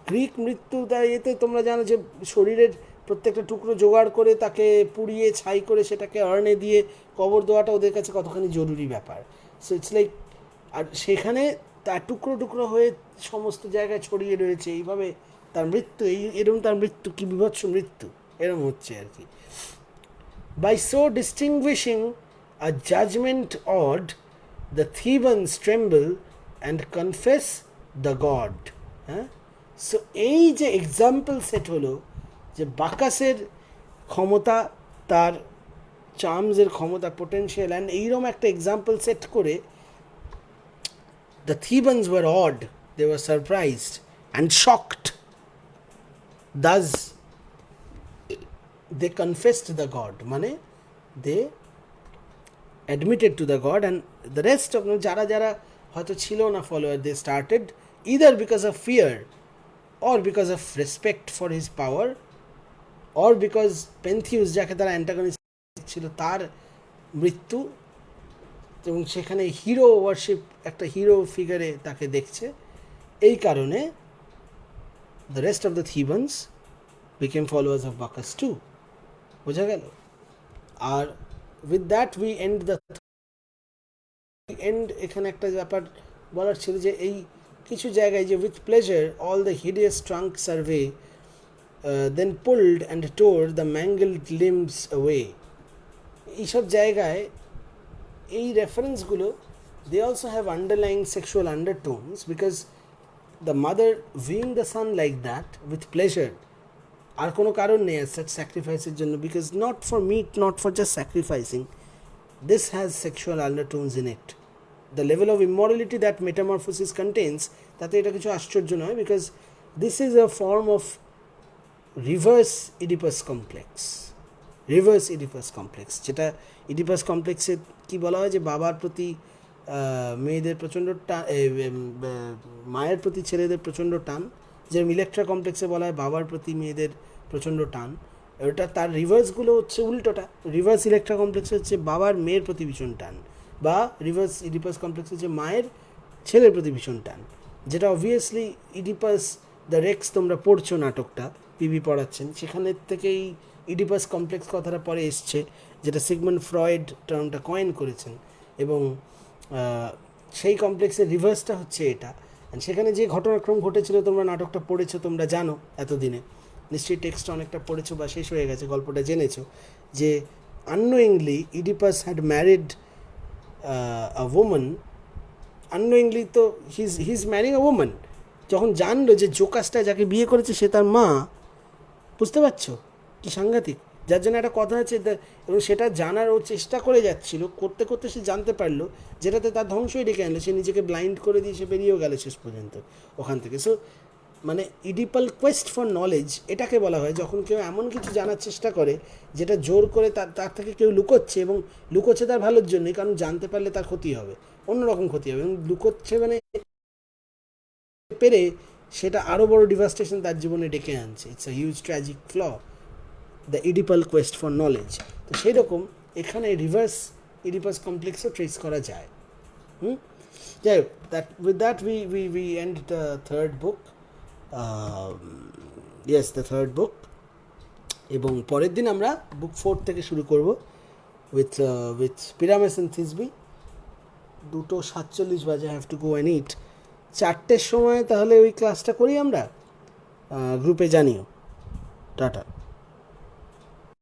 Greek মৃত্যু এতে তোমরা জানো যে শরীরের প্রত্যেকটা টুকরো জোগাড় করে তাকে পুড়িয়ে ছাই করে সেটাকে আর্নে দিয়ে কবর দেওয়াটা ওদের কাছে কতখানি জরুরি ব্যাপার। সো ইটস লাইক, আর সেখানে তার টুকরো টুকরো হয়ে সমস্ত জায়গায় ছড়িয়ে রয়েছে, এইভাবে তার মৃত্যু, এরকম তার মৃত্যু, কি বিভৎস মৃত্যু, এরকম হচ্ছে আর কি। By so distinguishing a judgment odd, the Thebans tremble and confess the god. হ্যাঁ, সো এই যে এক্সাম্পল সেট হলো যে বাকাসের ক্ষমতা, তার চার্মসের ক্ষমতা, পোটেনশিয়াল, অ্যান্ড এইরকম একটা এক্সাম্পল সেট করে the Thebans were awed, they were surprised and shocked. Thus they confessed the god, মানে they admitted to the god, and the rest of যারা যারা হয়তো ছিল না follower, they started either because of fear or because of respect for his power, or because Pentheus, যাকে তারা antagonist ছিল, তার মৃত্যু, এবং সেখানে হিরো ওয়ার্শিপ, একটা হিরো ফিগারে তাকে দেখছে, এই কারণে the rest of the Thebans became followers of Bacchus too. বোঝা গেল? আর with that we end এখানে একটা ব্যাপার বলার ছিল যে এই কিছু জায়গায় যে with pleasure all the hideous trunk survey, then pulled and tore the mangled limbs away, এইসব জায়গায় এই রেফারেন্সগুলো they also have underlying sexual undertones, because the mother viewing the son like that with pleasure, আর কোনো কারণ নেই as such স্যাক্রিফাইসের জন্য, because not for meat, not for just sacrificing, this has sexual undertones in it. The level of immorality that Metamorphosis contains, তাতে এটা কিছু আশ্চর্য নয়, because this is a form of reverse Oedipus complex. Reverse Oedipus complex, যেটা Oedipus কমপ্লেক্সে কি বলা হয় যে বাবার প্রতি মেয়েদের প্রচণ্ড টান, মায়ের প্রতি ছেলেদের প্রচণ্ড টান, যেরকম ইলেকট্রা কমপ্লেক্সে বলা হয় বাবার প্রতি মেয়েদের প্রচণ্ড টান, ওটা তার রিভার্সগুলো হচ্ছে উল্টোটা। রিভার্স ইলেকট্রা কমপ্লেক্সে হচ্ছে বাবার মেয়ের প্রতি ভীষণ টান, বা রিভার্স ইডিপাস কমপ্লেক্সে হচ্ছে মায়ের ছেলের প্রতি ভীষণ টান, যেটা অবভিয়াসলি ইডিপাস দ্য রেক্স, তোমরা পড়ছো নাটকটা, পিবি পড়াচ্ছেন, সেখানের থেকেই ইডিপাস কমপ্লেক্স কথাটা পরে এসছে, যেটা সিগমন্ড ফ্রয়েড টার্মটা কয়েন করেছেন, এবং সেই কমপ্লেক্সের রিভার্সটা হচ্ছে এটা। সেখানে যে ঘটনাক্রম ঘটেছিল, তোমরা নাটকটা পড়েছো, তোমরা জানো, এতদিনে নিশ্চয়ই টেক্সটটা অনেকটা পড়েছো বা শেষ হয়ে গেছে, গল্পটা জেনেছো যে unknowingly Oedipus had married a woman, unknowingly, তো হি ইজ ম্যারিং আ ওম্যান, যখন জানলো যে জোকাসটা যাকে বিয়ে করেছে সে তার মা, বুঝতে পারছো কি সাংঘাতিক, যার জন্য একটা কথা আছে, এবং সেটা জানার ও চেষ্টা করে যাচ্ছিল, করতে করতে সে জানতে পারলো, যেটাতে তার ধ্বংসই ডেকে আনলো, সে নিজেকে ব্লাইন্ড করে দিয়ে সে বেরিয়েও গেল শেষ পর্যন্ত ওখান থেকে। সো মানে ইডিপাল কোয়েস্ট ফর নলেজ এটাকে বলা হয়, যখন কেউ এমন কিছু জানার চেষ্টা করে যেটা জোর করে তার থেকে কেউ লুকোচ্ছে, এবং লুকোচ্ছে তার ভালোর জন্যই, কারণ জানতে পারলে তার ক্ষতি হবে, অন্যরকম ক্ষতি হবে, এবং লুকোচ্ছে মানে পেরে সেটা আরও বড় ডিভাস্টেশন তার জীবনে ডেকে আনছে। It's a huge tragic flaw, the Oedipal quest for knowledge. তো সেই রকম এখানে রিভার্স ইডিপাস কমপ্লেক্সও ট্রেস করা যায়। যাই হোক, with that we end the third book. Yes, the third book. এবং পরের দিন আমরা বুক 4 থেকে শুরু করব with Pyramus and Thisbe. 2:47 বাজে, have to go and eat. 4টের সময় তাহলে ওই ক্লাসটা করি আমরা, গ্রুপে জানিও। টাটা।